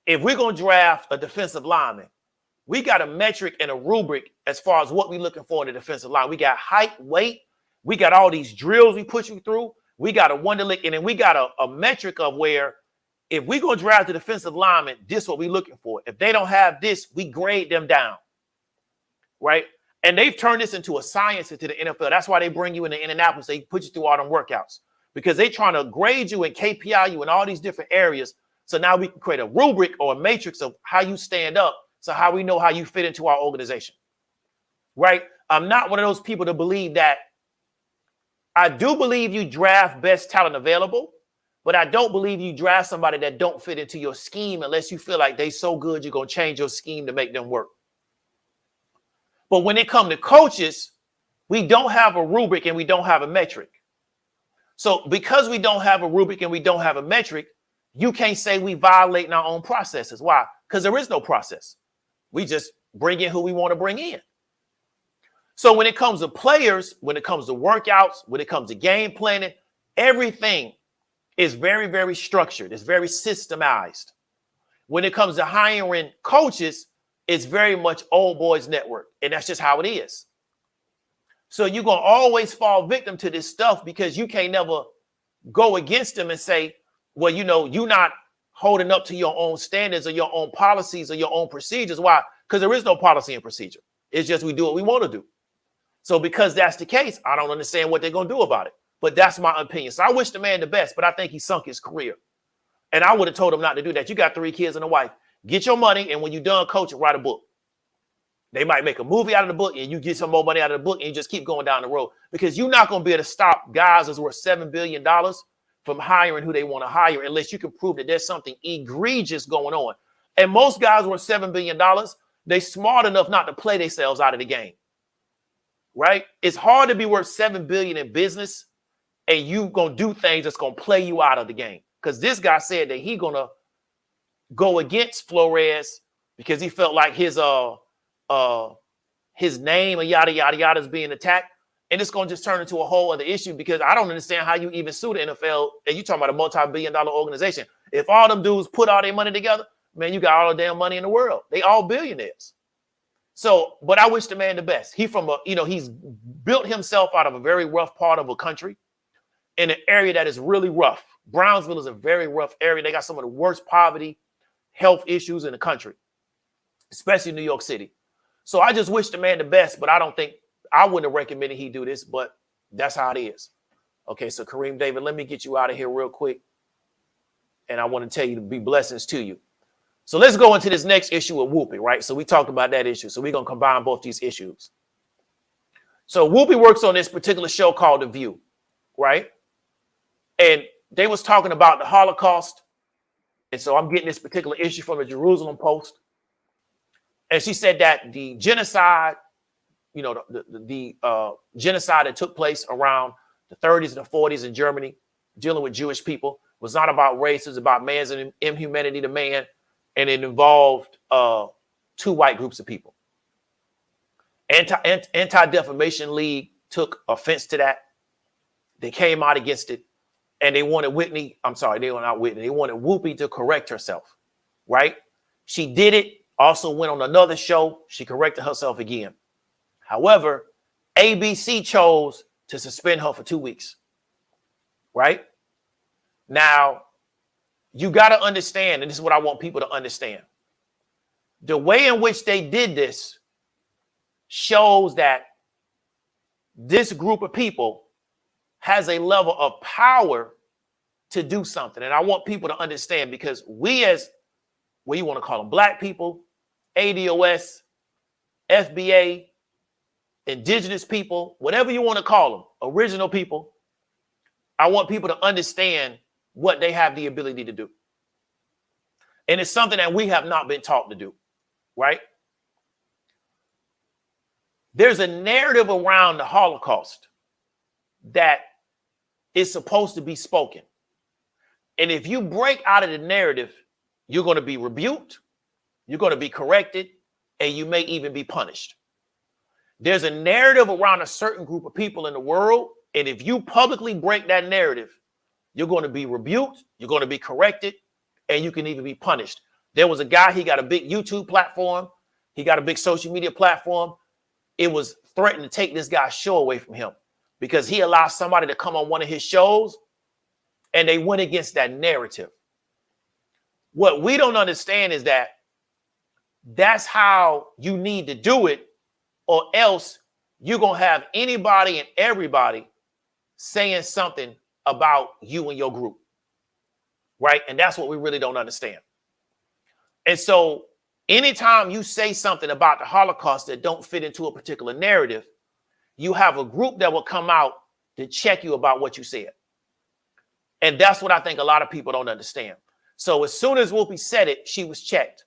If we're going to draft a defensive lineman, we got a metric and a rubric as far as what we're looking for in the defensive line. We got height, weight. We got all these drills we put you through. We got a Wonderlic, and then we got a metric of where if we're going to draft the defensive lineman, this is what we're looking for. If they don't have this, we grade them down, right? And they've turned this into a science into the NFL. That's why they bring you into Indianapolis. They put you through all them workouts, because they're trying to grade you and KPI you in all these different areas. So now we can create a rubric or a matrix of how you stand up. So how we know how you fit into our organization, right? I'm not one of those people to believe that. I do believe you draft best talent available, but I don't believe you draft somebody that don't fit into your scheme unless you feel like they so good you're going to change your scheme to make them work. But when it comes to coaches, we don't have a rubric and we don't have a metric. So because we don't have a rubric and we don't have a metric, you can't say we violating our own processes. Why? Because there is no process. We just bring in who we want to bring in. So when it comes to players, when it comes to workouts, when it comes to game planning, everything is very, very structured. It's very systemized. When it comes to hiring coaches, it's very much old boys network. And that's just how it is. So you're going to always fall victim to this stuff because you can't never go against them and say, well, you know, you're not holding up to your own standards or your own policies or your own procedures. Why? Because there is no policy and procedure. It's just we do what we want to do. So because that's the case, I don't understand what they're going to do about it. But that's my opinion. So I wish the man the best, but I think he sunk his career. And I would have told him not to do that. You got 3 kids and a wife. Get your money, and when you're done coaching, write a book. They might make a movie out of the book, and you get some more money out of the book, and you just keep going down the road. Because you're not going to be able to stop guys that's worth $7 billion from hiring who they want to hire unless you can prove that there's something egregious going on. And most guys worth $7 billion, they smart enough not to play themselves out of the game. Right? It's hard to be worth $7 billion in business and you going to do things that's going to play you out of the game. Because this guy said that he going to go against Flores because he felt like his name and yada, yada, yada is being attacked. And it's going to just turn into a whole other issue because I don't understand how you even sue the NFL. And you're talking about a multi-billion-dollar organization. If all them dudes put all their money together, man, you got all the damn money in the world. They all billionaires. So, but I wish the man the best. He's built himself out of a very rough part of a country in an area that is really rough. Brownsville is a very rough area. They got some of the worst poverty, health issues in the country, especially New York City. So I just wish the man the best, but I wouldn't have recommended he do this, but that's how it is. Okay, so Kareem David, let me get you out of here real quick. And I want to tell you to be blessings to you. So let's go into this next issue with Whoopi, right? So we talked about that issue. So we're going to combine both these issues. So Whoopi works on this particular show called The View, right? And they was talking about the Holocaust. And so I'm getting this particular issue from the Jerusalem Post. And she said that the genocide, you know, the genocide that took place around the 30s and the 40s in Germany, dealing with Jewish people, was not about race. It was about man's inhumanity to man. And it involved 2 white groups of people. Anti-Defamation League took offense to that. They came out against it. And they wanted They wanted Whoopi to correct herself, right? She did it. Also went on another show. She corrected herself again. However, ABC chose to suspend her for 2 weeks, right? Now, you got to understand, and this is what I want people to understand. The way in which they did this shows that this group of people has a level of power to do something. And I want people to understand, because we as, what you want to call them, black people, ADOS, FBA, indigenous people, whatever you want to call them, original people, I want people to understand what they have the ability to do. And it's something that we have not been taught to do, right? There's a narrative around the Holocaust that is supposed to be spoken. And if you break out of the narrative, you're going to be rebuked, you're going to be corrected, and you may even be punished. There's a narrative around a certain group of people in the world, and if you publicly break that narrative, you're going to be rebuked, you're going to be corrected, and you can even be punished. There was a guy, he got a big YouTube platform, he got a big social media platform. It was threatened to take this guy's show away from him because he allowed somebody to come on one of his shows and they went against that narrative. What we don't understand is that that's how you need to do it, or else you're going to have anybody and everybody saying something about you and your group, right? And that's what we really don't understand. And so anytime you say something about the Holocaust that don't fit into a particular narrative, you have a group that will come out to check you about what you said. And that's what I think a lot of people don't understand. So as soon as Whoopi said it, she was checked.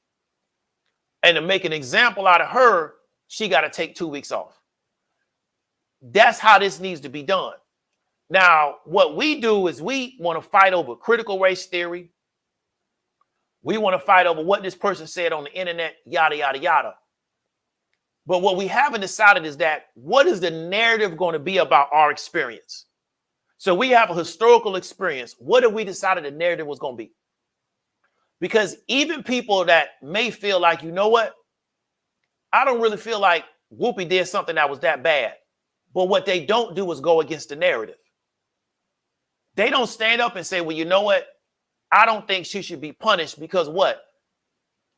And to make an example out of her, she got to take 2 weeks off. That's how this needs to be done. Now, what we do is we want to fight over critical race theory. We want to fight over what this person said on the internet, yada, yada, yada. But what we haven't decided is that what is the narrative going to be about our experience? So we have a historical experience. What have we decided the narrative was going to be? Because even people that may feel like, you know what? I don't really feel like Whoopi did something that was that bad. But what they don't do is go against the narrative. They don't stand up and say, well, you know what? I don't think she should be punished because what?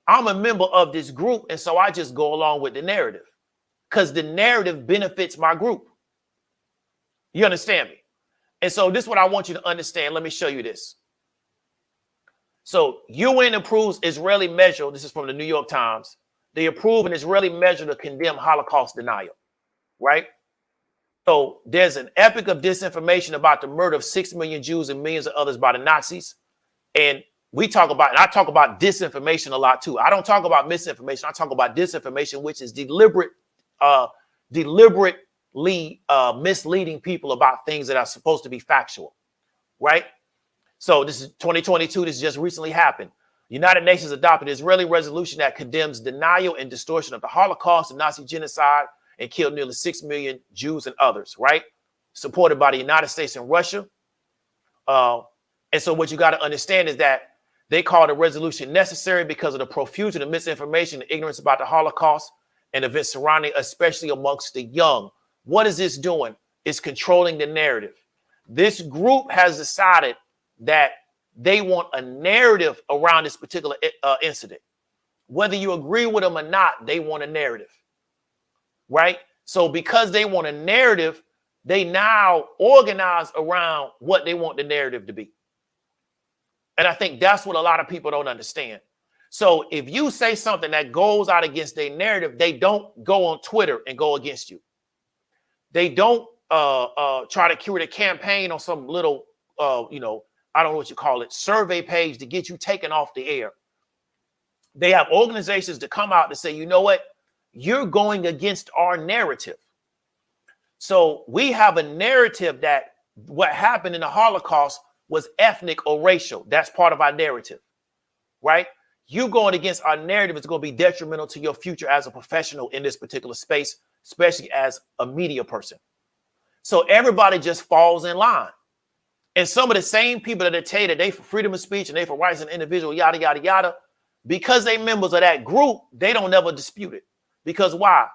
I'm a member of this group, and so I just go along with the narrative because the narrative benefits my group. You understand me? And so this is what I want you to understand. Let me show you this. So UN approves Israeli measure. This is from the New York Times. They approve an Israeli measure to condemn Holocaust denial, right? So there's an epic of disinformation about the murder of 6 million Jews and millions of others by the Nazis. And I talk about disinformation a lot too. I don't talk about misinformation. I talk about disinformation, which is deliberately misleading people about things that are supposed to be factual, right? So this is 2022. This just recently happened. United Nations adopted an Israeli resolution that condemns denial and distortion of the Holocaust and Nazi genocide and killed nearly 6 million Jews and others, right? Supported by the United States and Russia. And so what you got to understand is that they call the resolution necessary because of the profusion of misinformation and ignorance about the Holocaust and events surrounding, especially amongst the young. What is this doing? It's controlling the narrative. This group has decided that they want a narrative around this particular incident. Whether you agree with them or not, they want a narrative, right? So because they want a narrative, they now organize around what they want the narrative to be. And I think that's what a lot of people don't understand. So if you say something that goes out against their narrative, they don't go on Twitter and go against you. They don't try to curate a campaign on some little, I don't know what you call it, survey page to get you taken off the air. They have organizations to come out to say, you know what? You're going against our narrative. So we have a narrative that what happened in the Holocaust was ethnic or racial. That's part of our narrative, right? You going against our narrative is going to be detrimental to your future as a professional in this particular space, especially as a media person. So everybody just falls in line. And some of the same people that tell you that they for freedom of speech and they for rights of an individual, yada, yada, yada, because they members of that group, they don't never dispute it. Because why?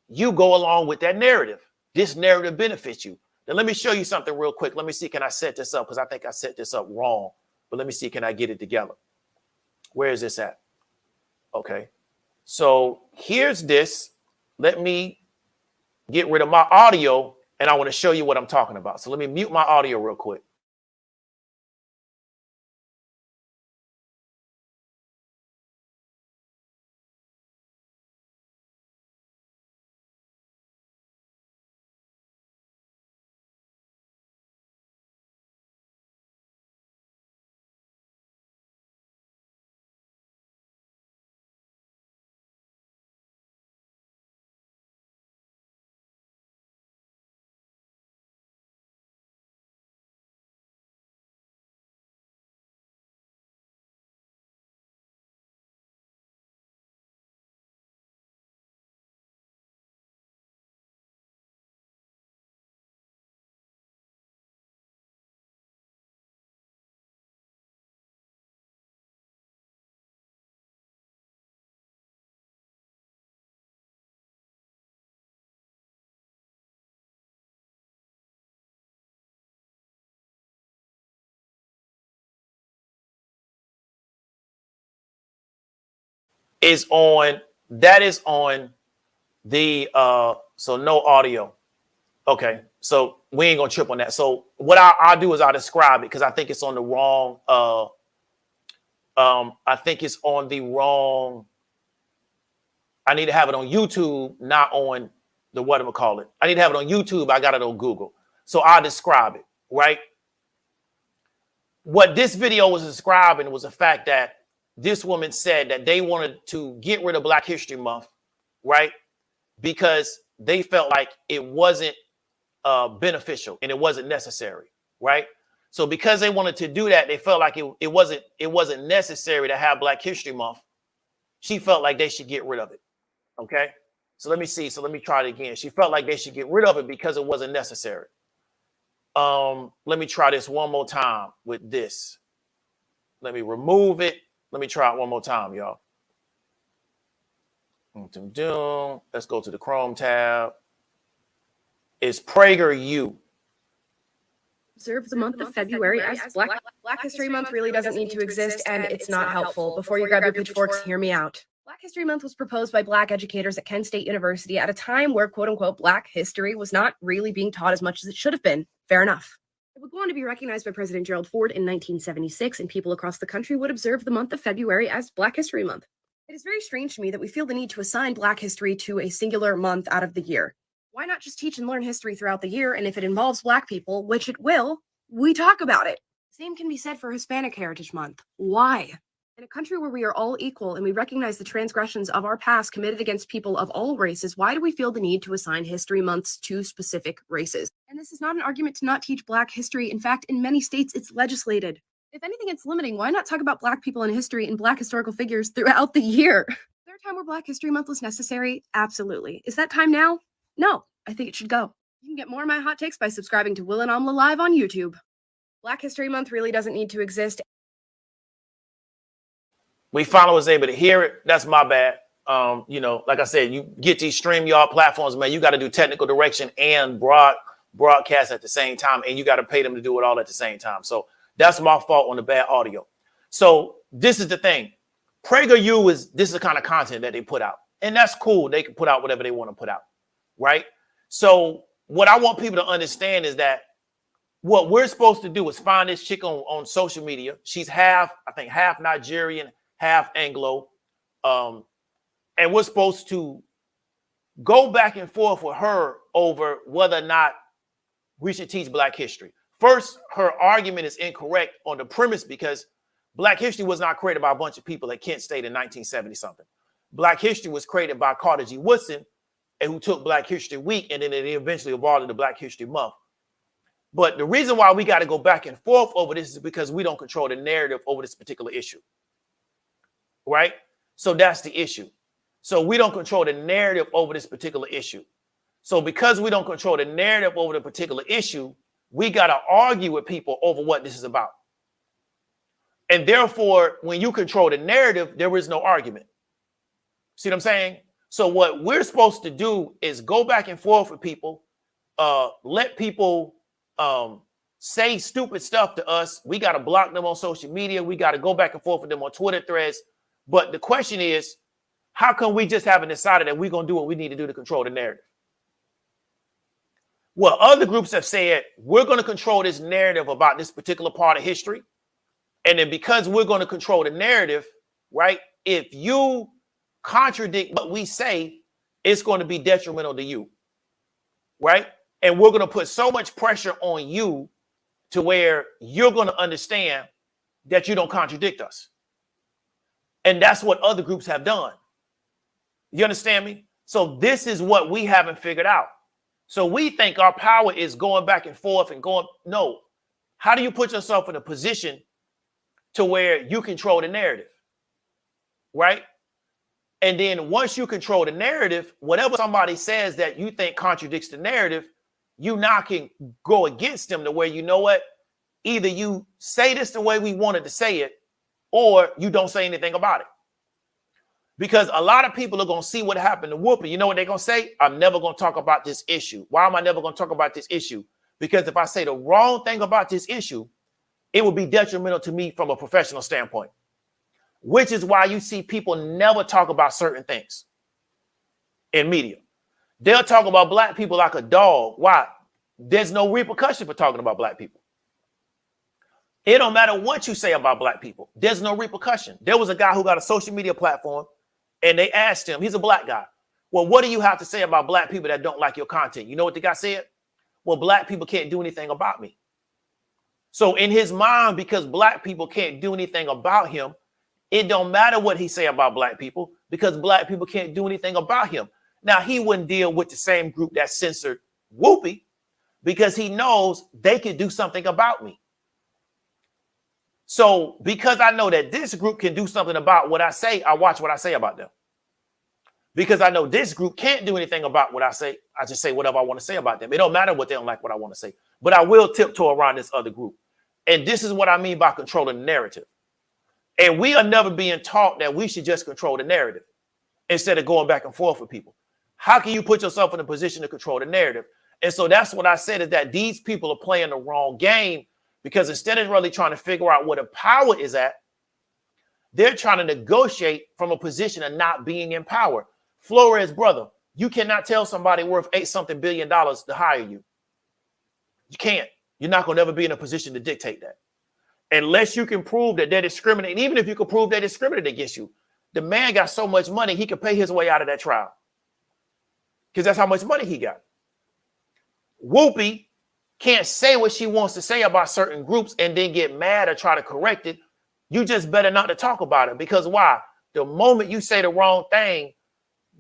You go along with that narrative. This narrative benefits you. Now, let me show you something real quick. Let me see, can I set this up? Because I think I set this up wrong. But let me see, can I get it together? Where is this at? Okay. So here's this. Let me get rid of my audio, and I want to show you what I'm talking about. So let me mute my audio real quick. That is on the so no audio. Okay, so we ain't gonna trip on that. So what I'll do is I'll describe it because I think it's on the wrong. I think it's on the wrong. I need to have it on YouTube, not on the whatchamacallit. I need to have it on YouTube. I got it on Google. So I'll describe it, right? What this video was describing was the fact that this woman said that they wanted to get rid of Black History Month, right? Because they felt like it wasn't beneficial and it wasn't necessary, right? So because they wanted to do that, they felt like it wasn't necessary to have Black History Month. She felt like they should get rid of it. Okay, so let me see. So let me try it again. She felt like they should get rid of it because it wasn't necessary. Let me try this one more time with this. Let me remove it. Let me try it one more time, y'all. Let's go to the Chrome tab. It's PragerU. Observe the month of February as Black History Month really doesn't need to exist, and it's not helpful. Before you grab your pitchforks, hear me out. Black History Month was proposed by Black educators at Kent State University at a time where, quote unquote, Black history was not really being taught as much as it should have been. Fair enough. It would go on to be recognized by President Gerald Ford in 1976, and people across the country would observe the month of February as Black History Month. It is very strange to me that we feel the need to assign Black history to a singular month out of the year. Why not just teach and learn history throughout the year, and if it involves Black people, which it will, we talk about it. Same can be said for Hispanic Heritage Month. Why? In a country where we are all equal and we recognize the transgressions of our past committed against people of all races, why do we feel the need to assign history months to specific races? And this is not an argument to not teach Black history. In fact, in many states, it's legislated. If anything, it's limiting. Why not talk about Black people in history and Black historical figures throughout the year? Is there a time where Black History Month was necessary? Absolutely. Is that time now? No, I think it should go. You can get more of my hot takes by subscribing to Will and Amla Live on YouTube. Black History Month really doesn't need to exist. We finally was able to hear it. That's my bad. Like I said, you get these StreamYard platforms, man, you got to do technical direction and broadcast at the same time, and you got to pay them to do it all at the same time. So that's my fault on the bad audio. So this is the thing. PragerU this is the kind of content that they put out, and that's cool. They can put out whatever they want to put out, right? So what I want people to understand is that what we're supposed to do is find this chick on social media. She's half Nigerian, half Anglo. And we're supposed to go back and forth with her over whether or not we should teach Black history. First, her argument is incorrect on the premise because Black history was not created by a bunch of people at Kent State in 1970 something. Black history was created by Carter G. Woodson, and who took Black History Week, and then it eventually evolved into Black History Month. But the reason why we got to go back and forth over this is because we don't control the narrative over this particular issue. Right? So that's the issue. So we don't control the narrative over this particular issue. So because we don't control the narrative over the particular issue, we got to argue with people over what this is about. And therefore, when you control the narrative, there is no argument. See what I'm saying? So what we're supposed to do is go back and forth with people, let people say stupid stuff to us. We got to block them on social media. We got to go back and forth with them on Twitter threads. But the question is, how come we just haven't decided that we're going to do what we need to do to control the narrative? Well, other groups have said, we're going to control this narrative about this particular part of history. And then because we're going to control the narrative, right, if you contradict what we say, it's going to be detrimental to you, right? And we're going to put so much pressure on you to where you're going to understand that you don't contradict us. And that's what other groups have done. You understand me? So this is what we haven't figured out. So we think our power is going back and forth and going, no. How do you put yourself in a position to where you control the narrative, right? And then once you control the narrative, whatever somebody says that you think contradicts the narrative, you now can go against them to where, you know what, either you say this the way we wanted to say it, or you don't say anything about it. Because a lot of people are going to see what happened to Whoopi. You know what they're going to say? I'm never going to talk about this issue. Why am I never going to talk about this issue? Because if I say the wrong thing about this issue, it will be detrimental to me from a professional standpoint, which is why you see people never talk about certain things in media. They'll talk about black people like a dog. Why? There's no repercussion for talking about black people. It don't matter what you say about black people. There's no repercussion. There was a guy who got a social media platform and they asked him, he's a black guy. Well, what do you have to say about black people that don't like your content? You know what the guy said? Well, black people can't do anything about me. So in his mind, because black people can't do anything about him, it don't matter what he say about black people because black people can't do anything about him. Now, he wouldn't deal with the same group that censored Whoopi because he knows they could do something about me. So because I know that this group can do something about what I say, I watch what I say about them. Because I know this group can't do anything about what I say, I just say whatever I want to say about them. It don't matter what they don't like, what I want to say. But I will tiptoe around this other group. And this is what I mean by controlling the narrative. And we are never being taught that we should just control the narrative instead of going back and forth with people. How can you put yourself in a position to control the narrative? And so that's what I said, is that these people are playing the wrong game, because instead of really trying to figure out where the power is at, they're trying to negotiate from a position of not being in power. Flores, brother, you cannot tell somebody worth $8-something billion to hire you. You can't. You're not going to ever be in a position to dictate that. Unless you can prove that they're discriminating. Even if you can prove they're discriminating against you, the man got so much money, he could pay his way out of that trial. Because that's how much money he got. Whoopi can't say what she wants to say about certain groups and then get mad or try to correct it. You just better not to talk about it. Because why? The moment you say the wrong thing,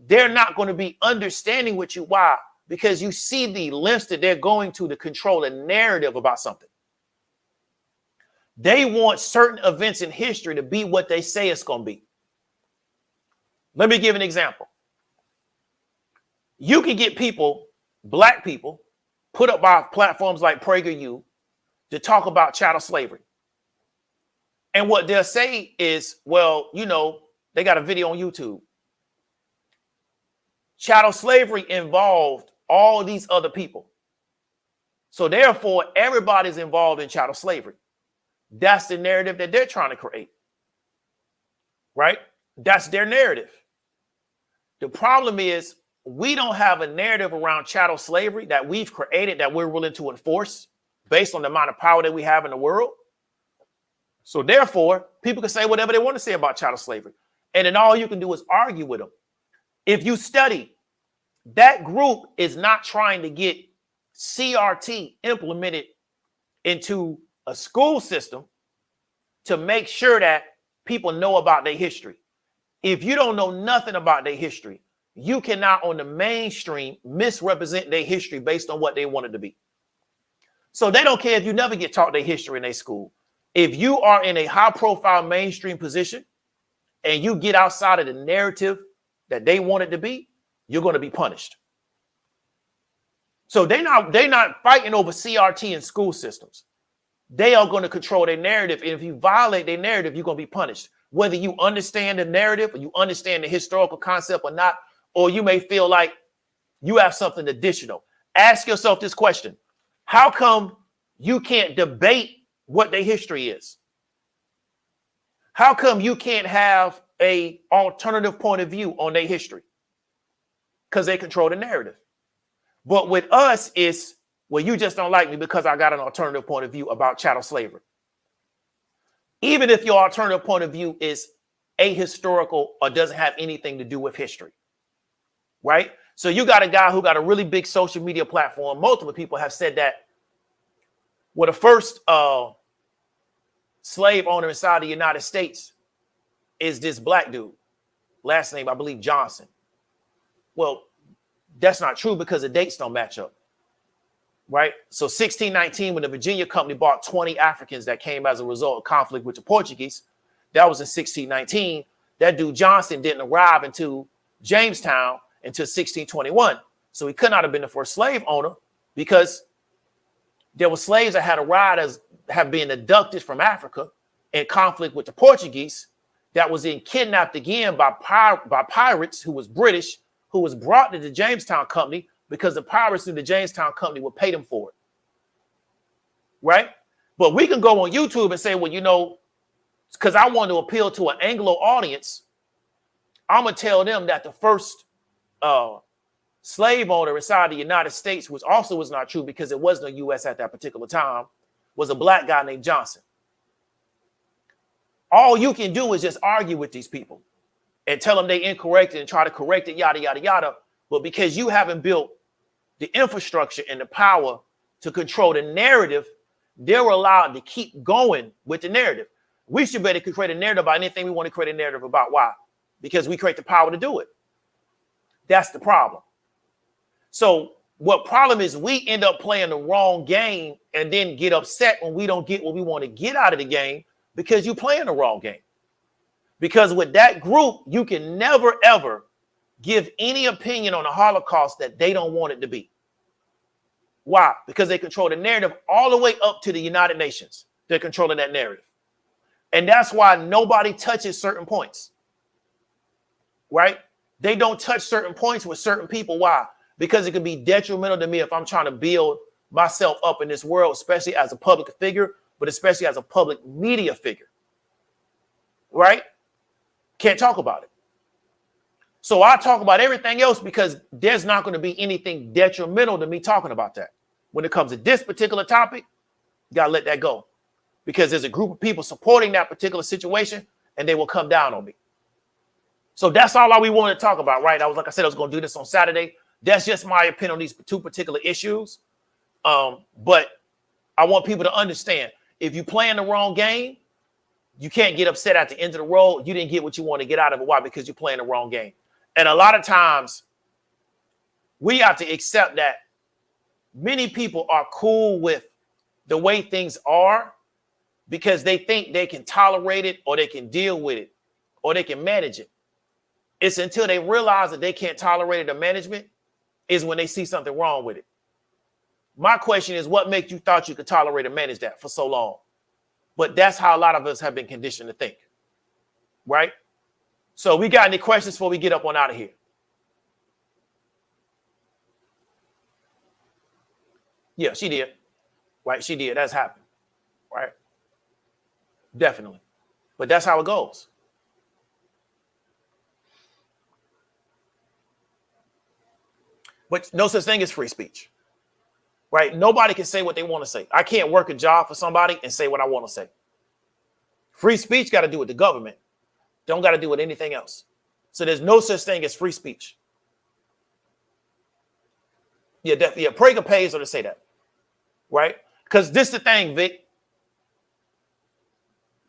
they're not going to be understanding with you. Why? Because you see the lengths that they're going to control a narrative about something. They want certain events in history to be what they say it's going to be. Let me give an example. You can get people, black people, put up by platforms like PragerU to talk about chattel slavery. And what they'll say is, well, you know, they got a video on YouTube. Chattel slavery involved all these other people. So therefore, everybody's involved in chattel slavery. That's the narrative that they're trying to create. Right? That's their narrative. The problem is we don't have a narrative around chattel slavery that we've created that we're willing to enforce based on the amount of power that we have in the world. So therefore, people can say whatever they want to say about chattel slavery. And then all you can do is argue with them. If you study, that group is not trying to get CRT implemented into a school system to make sure that people know about their history. If you don't know nothing about their history, you cannot on the mainstream misrepresent their history based on what they want it to be. So they don't care if you never get taught their history in their school. If you are in a high profile mainstream position and you get outside of the narrative that they want it to be, you're going to be punished. So they're not fighting over CRT in school systems. They are going to control their narrative. And if you violate their narrative, you're going to be punished. Whether you understand the narrative or you understand the historical concept or not, or you may feel like you have something additional. Ask yourself this question. How come you can't debate what their history is? How come you can't have an alternative point of view on their history? Because they control the narrative. But with us, it's, well, you just don't like me because I got an alternative point of view about chattel slavery. Even if your alternative point of view is ahistorical or doesn't have anything to do with history, right? So you got a guy who got a really big social media platform. Multiple people have said that, well, the first slave owner inside the United States is this black dude. Last name, I believe, Johnson. Well, that's not true because the dates don't match up, right? So 1619, when the Virginia Company bought 20 Africans that came as a result of conflict with the Portuguese, that was in 1619. That dude Johnson didn't arrive into Jamestown until 1621. So he could not have been the first slave owner because there were slaves that had arrived as have been abducted from Africa in conflict with the Portuguese that was then kidnapped again by pirates who was British, who was brought to the Jamestown Company because the pirates in the Jamestown Company would pay them for it. Right? But we can go on YouTube and say, well, you know, because I want to appeal to an Anglo audience, I'm going to tell them that the first slave owner inside the United States, which also was not true because it was no U.S. at that particular time, was a black guy named Johnson. All you can do is just argue with these people and tell them they incorrect and try to correct it, yada, yada, yada. But because you haven't built the infrastructure and the power to control the narrative, they're allowed to keep going with the narrative. We should be able to create a narrative about anything we want to create a narrative about. Why? Because we create the power to do it. That's the problem. So what problem is we end up playing the wrong game and then get upset when we don't get what we want to get out of the game because you're playing the wrong game. Because with that group, you can never, ever give any opinion on the Holocaust that they don't want it to be. Why? Because they control the narrative all the way up to the United Nations. They're controlling that narrative. And that's why nobody touches certain points. Right? They don't touch certain points with certain people. Why? Because it could be detrimental to me if I'm trying to build myself up in this world, especially as a public figure, but especially as a public media figure. Right? Can't talk about it. So I talk about everything else because there's not going to be anything detrimental to me talking about that. When it comes to this particular topic, you got to let that go because there's a group of people supporting that particular situation and they will come down on me. So that's all we wanted to talk about, right? Like I said, I was going to do this on Saturday. That's just my opinion on these two particular issues. But I want people to understand if you're playing the wrong game, you can't get upset at the end of the road. You didn't get what you want to get out of it. Why? Because you're playing the wrong game. And a lot of times we have to accept that many people are cool with the way things are because they think they can tolerate it or they can deal with it or they can manage it. It's until they realize that they can't tolerate it or management is when they see something wrong with it. My question is, what makes you thought you could tolerate and manage that for so long? But that's how a lot of us have been conditioned to think, right? So we got any questions before we get up on out of here? Yeah, she did. Right, she did. That's happened. Right? Definitely. But that's how it goes. But no such thing as free speech. Right? Nobody can say what they want to say. I can't work a job for somebody and say what I want to say. Free speech got to do with the government. Don't got to do with anything else. So there's no such thing as free speech. Yeah, Prager pays her to say that. Right? Because this is the thing, Vic.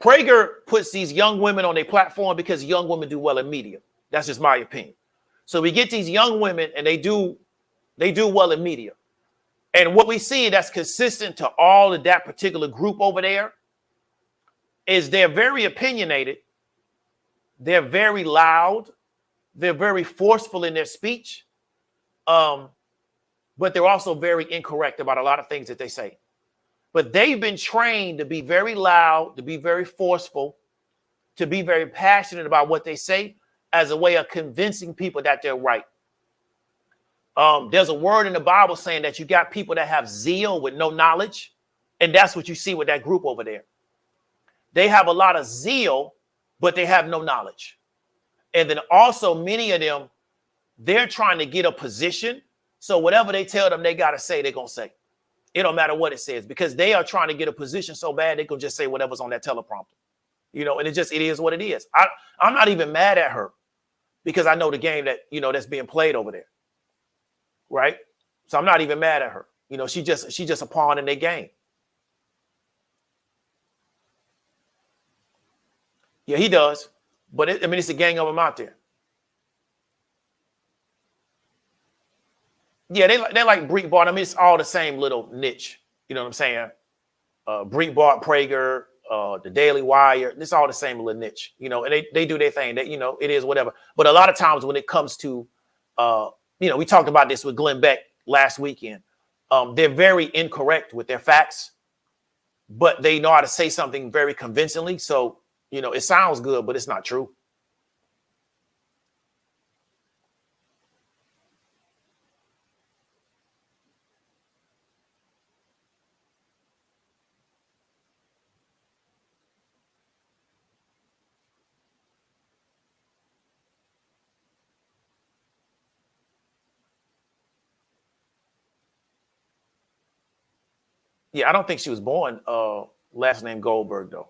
Prager puts these young women on their platform because young women do well in media. That's just my opinion. So we get these young women and they do well in media. And what we see that's consistent to all of that particular group over there is they're very opinionated. They're very loud. They're very forceful in their speech. But they're also very incorrect about a lot of things that they say. But they've been trained to be very loud, to be very forceful, to be very passionate about what they say as a way of convincing people that they're right. There's a word in the Bible saying that you got people that have zeal with no knowledge. And that's what you see with that group over there. They have a lot of zeal, but they have no knowledge. And then also many of them, they're trying to get a position. So whatever they tell them they got to say, they're going to say. It don't matter what it says because they are trying to get a position so bad they can just say whatever's on that teleprompter. You know, and it is what it is. I'm not even mad at her because I know the game that, that's being played over there. Right? So I'm not even mad at her. She's just a pawn in their game. Yeah, he does. But it's a gang of them out there. Yeah, they like Breitbart. I mean, it's all the same little niche. You know what I'm saying? Breitbart, Prager, the Daily Wire. It's all the same little niche. And they do their thing. That it is whatever. But a lot of times when it comes to, we talked about this with Glenn Beck last weekend. They're very incorrect with their facts, but they know how to say something very convincingly. So it sounds good, but it's not true. Yeah, I don't think she was born last name Goldberg though,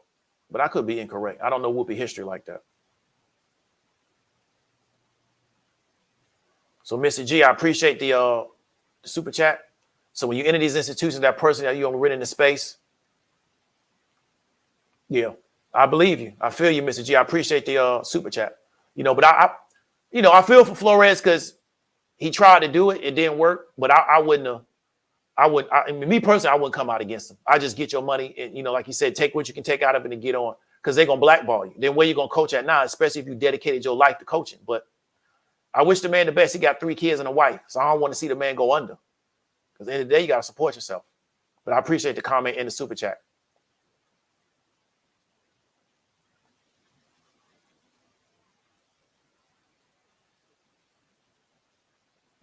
but I could be incorrect. I don't know Whoopi history like that. So, Mr. G, I appreciate the super chat. So when you enter these institutions, that person that you on written in the space, yeah, I believe you. I feel you, Mr. G. I appreciate the super chat. But I feel for Flores because he tried to do it, it didn't work. But I wouldn't. Me personally, I wouldn't come out against him. I just get your money, and like you said, take what you can take out of it and get on, because they're gonna blackball you. Then where you gonna coach at now, especially if you dedicated your life to coaching. But I wish the man the best. He got 3 kids and a wife, so I don't want to see the man go under. Because at the end of the day, you gotta support yourself. But I appreciate the comment in the super chat.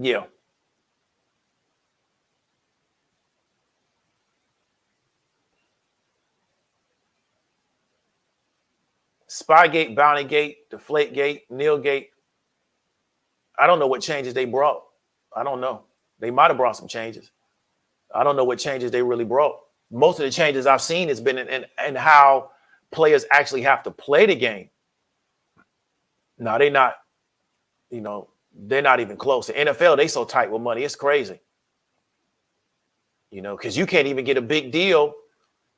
Yeah. Spygate, Bountygate, Deflategate, Neilgate. I don't know what changes they brought. I don't know. They might have brought some changes. I don't know what changes they really brought. Most of the changes I've seen has been in how players actually have to play the game. No, they're not. They're not even close. The NFL, they so tight with money. It's crazy. Because you can't even get a big deal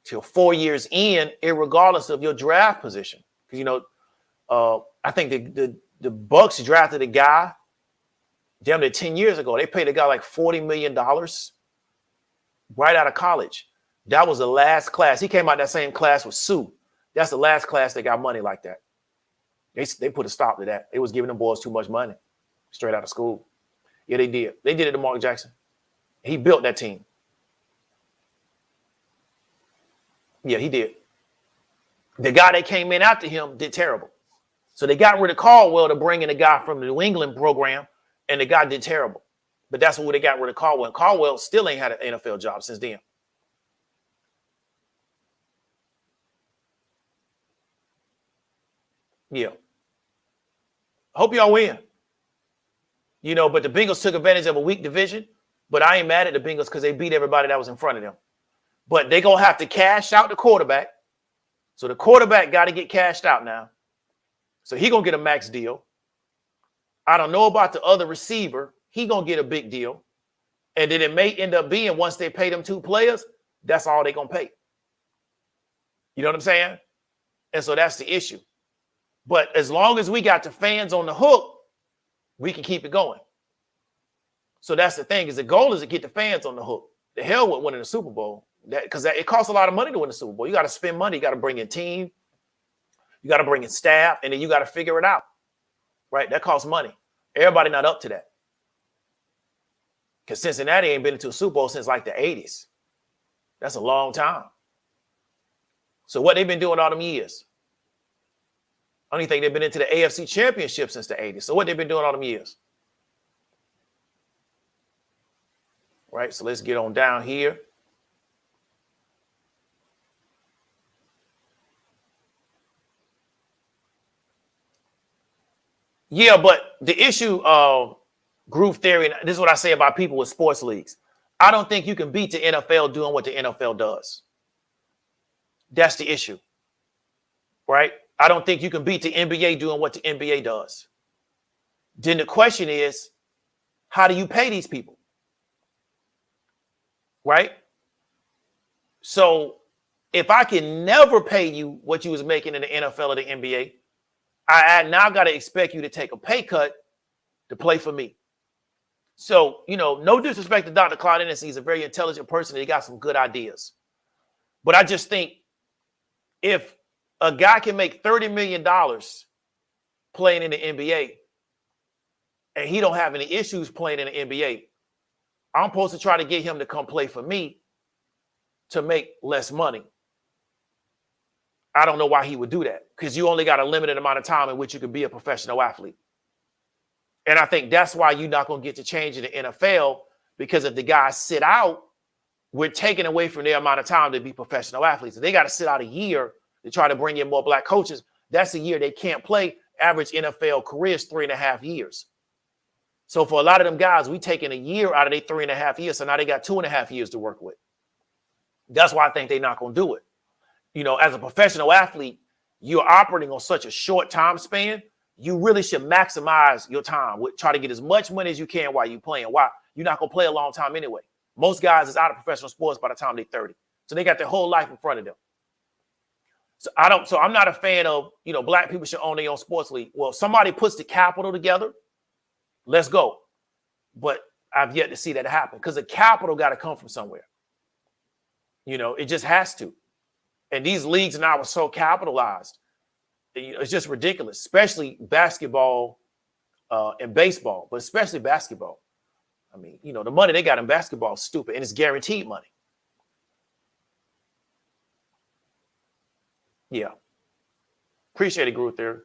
till 4 years in, irregardless of your draft position. Because, I think the Bucks drafted a guy damn near 10 years ago. They paid a guy like $40 million right out of college. That was the last class. He came out that same class with Sue. That's the last class that got money like that. They put a stop to that. They was giving them boys too much money straight out of school. Yeah, they did. They did it to Mark Jackson. He built that team. Yeah, he did. The guy that came in after him did terrible. So they got rid of Caldwell to bring in a guy from the New England program, and the guy did terrible. But that's what they got rid of Caldwell. And Caldwell still ain't had an NFL job since then. Yeah. Hope y'all win. But the Bengals took advantage of a weak division. But I ain't mad at the Bengals because they beat everybody that was in front of them. But they're going to have to cash out the quarterback. So the quarterback got to get cashed out now. So he going to get a max deal. I don't know about the other receiver. He going to get a big deal. And then it may end up being, once they pay them 2 players, that's all they're going to pay. You know what I'm saying? And so that's the issue. But as long as we got the fans on the hook, we can keep it going. So that's the thing, is the goal is to get the fans on the hook. The hell with winning the Super Bowl. Because it costs a lot of money to win the Super Bowl. You got to spend money. You got to bring in team. You got to bring in staff. And then you got to figure it out. Right? That costs money. Everybody not up to that. Because Cincinnati ain't been into a Super Bowl since like the 80s. That's a long time. So what they've been doing all them years? I don't even think they've been into the AFC Championship since the 80s. So what they've been doing all them years? Right? So let's get on down here. Yeah, but the issue of groove theory, and this is what I say about people with sports leagues. I don't think you can beat the NFL doing what the NFL does. That's the issue, right? I don't think you can beat the NBA doing what the NBA does. Then the question is, how do you pay these people? Right? So if I can never pay you what you was making in the NFL or the NBA, I now got to expect you to take a pay cut to play for me. So, no disrespect to Dr. Claude Hennessy. He's a very intelligent person. He got some good ideas. But I just think if a guy can make $30 million playing in the NBA and he don't have any issues playing in the NBA, I'm supposed to try to get him to come play for me to make less money. I don't know why he would do that, because you only got a limited amount of time in which you can be a professional athlete. And I think that's why you're not going to get to change in the NFL, because if the guys sit out, we're taking away from their amount of time to be professional athletes. If they got to sit out a year to try to bring in more black coaches, that's a year they can't play. Average NFL career is 3.5 years. So for a lot of them guys, we taking a year out of their 3.5 years. So now they got 2.5 years to work with. That's why I think they're not going to do it. You know, as a professional athlete, you're operating on such a short time span. You really should maximize your time. Try to get as much money as you can while you're playing. Why? You're not going to play a long time anyway. Most guys is out of professional sports by the time they're 30. So they got their whole life in front of them. So I'm not a fan of, you know, black people should own their own sports league. Well, if somebody puts the capital together, let's go. But I've yet to see that happen because the capital got to come from somewhere. You know, it just has to. And these leagues now are so capitalized. It's just ridiculous, especially basketball and baseball, but especially basketball. I mean, you know, the money they got in basketball is stupid, and it's guaranteed money. Yeah. Appreciate it, Groove Theory.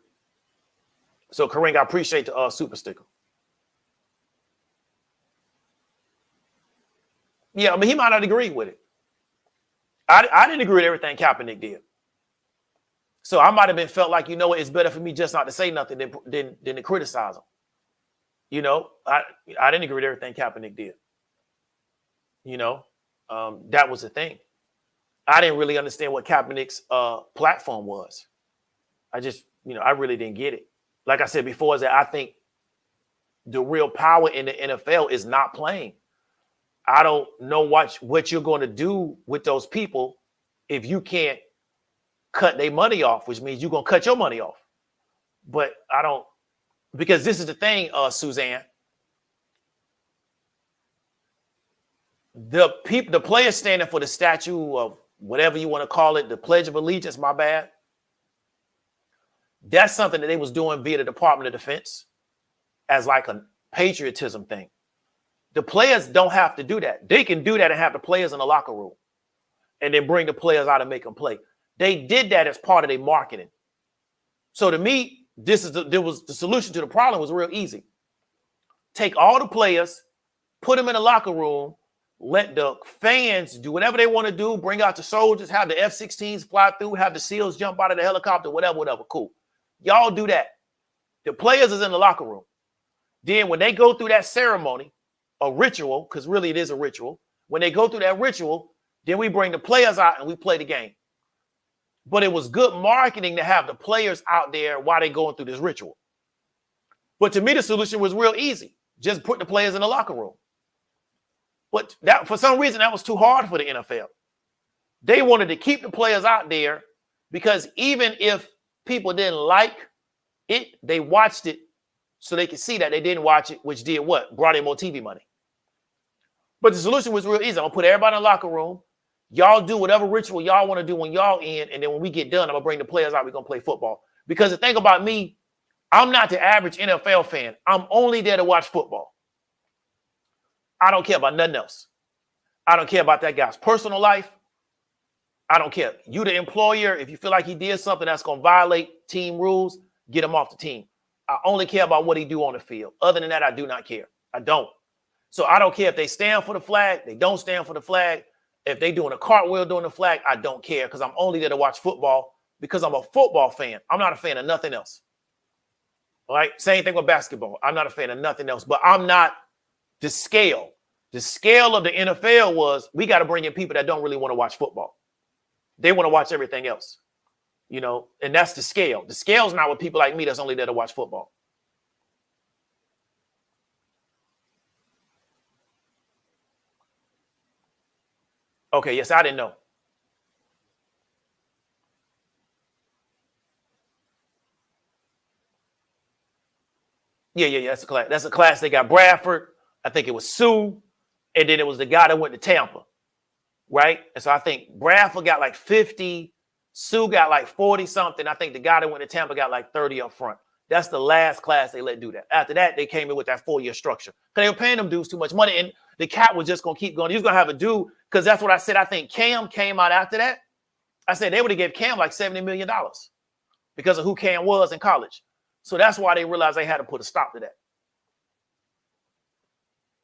So, Kareem, I appreciate the super sticker. Yeah, I mean, he might not agree with it. I didn't agree with everything Kaepernick did. So I might have been felt like, you know what, it's better for me just not to say nothing than to criticize him. You know, I didn't agree with everything Kaepernick did. You know, that was the thing. I didn't really understand what Kaepernick's platform was. I just, you know, I really didn't get it. Like I said before, is that I think the real power in the NFL is not playing. I don't know what you're going to do with those people if you can't cut their money off, which means you're going to cut your money off. But I don't, because this is the thing, Suzanne. The players standing for the statue of whatever you want to call it, the Pledge of Allegiance, my bad. That's something that they was doing via the Department of Defense as like a patriotism thing. The players don't have to do that. They can do that and have the players in the locker room and then bring the players out and make them play. They did that as part of their marketing. So to me, the solution to the problem was real easy. Take all the players, put them in the locker room, let the fans do whatever they want to do, bring out the soldiers, have the F-16s fly through, have the SEALs jump out of the helicopter, whatever, cool. Y'all do that. The players is in the locker room. Then when they go through that ceremony, a ritual, because really it is a ritual, when they go through that ritual, then we bring the players out and we play the game. But it was good marketing to have the players out there while they're going through this ritual. But to me, the solution was real easy. Just put the players in the locker room. But that, for some reason, that was too hard for the NFL. They wanted to keep the players out there because even if people didn't like it, they watched it so they could see that they didn't watch it, which did what? Brought in more TV money. But the solution was real easy. I'm going to put everybody in the locker room. Y'all do whatever ritual y'all want to do when y'all in, and then when we get done, I'm going to bring the players out. We're going to play football. Because the thing about me, I'm not the average NFL fan. I'm only there to watch football. I don't care about nothing else. I don't care about that guy's personal life. I don't care. You, the employer, if you feel like he did something that's going to violate team rules, get him off the team. I only care about what he do on the field. Other than that, I do not care. I don't. So I don't care if they stand for the flag, they don't stand for the flag. If they doing a cartwheel doing the flag, I don't care because I'm only there to watch football because I'm a football fan. I'm not a fan of nothing else. All right? Same thing with basketball. I'm not a fan of nothing else, but I'm not the scale. The scale of the NFL was we got to bring in people that don't really want to watch football. They want to watch everything else, you know, and that's the scale. The scale's not with people like me that's only there to watch football. Okay, yes, I didn't know. Yeah. That's a class. That's a class. They got Bradford. I think it was Sue. And then it was the guy that went to Tampa. Right? And so I think Bradford got like 50. Sue got like 40 something. I think the guy that went to Tampa got like 30 up front. That's the last class they let do that. After that, they came in with that 4-year structure. Because they were paying them dudes too much money. And the cap was just going to keep going. He was going to have a dude, because that's what I said. I think Cam came out after that. I said they would have gave Cam like $70 million because of who Cam was in college. So that's why they realized they had to put a stop to that.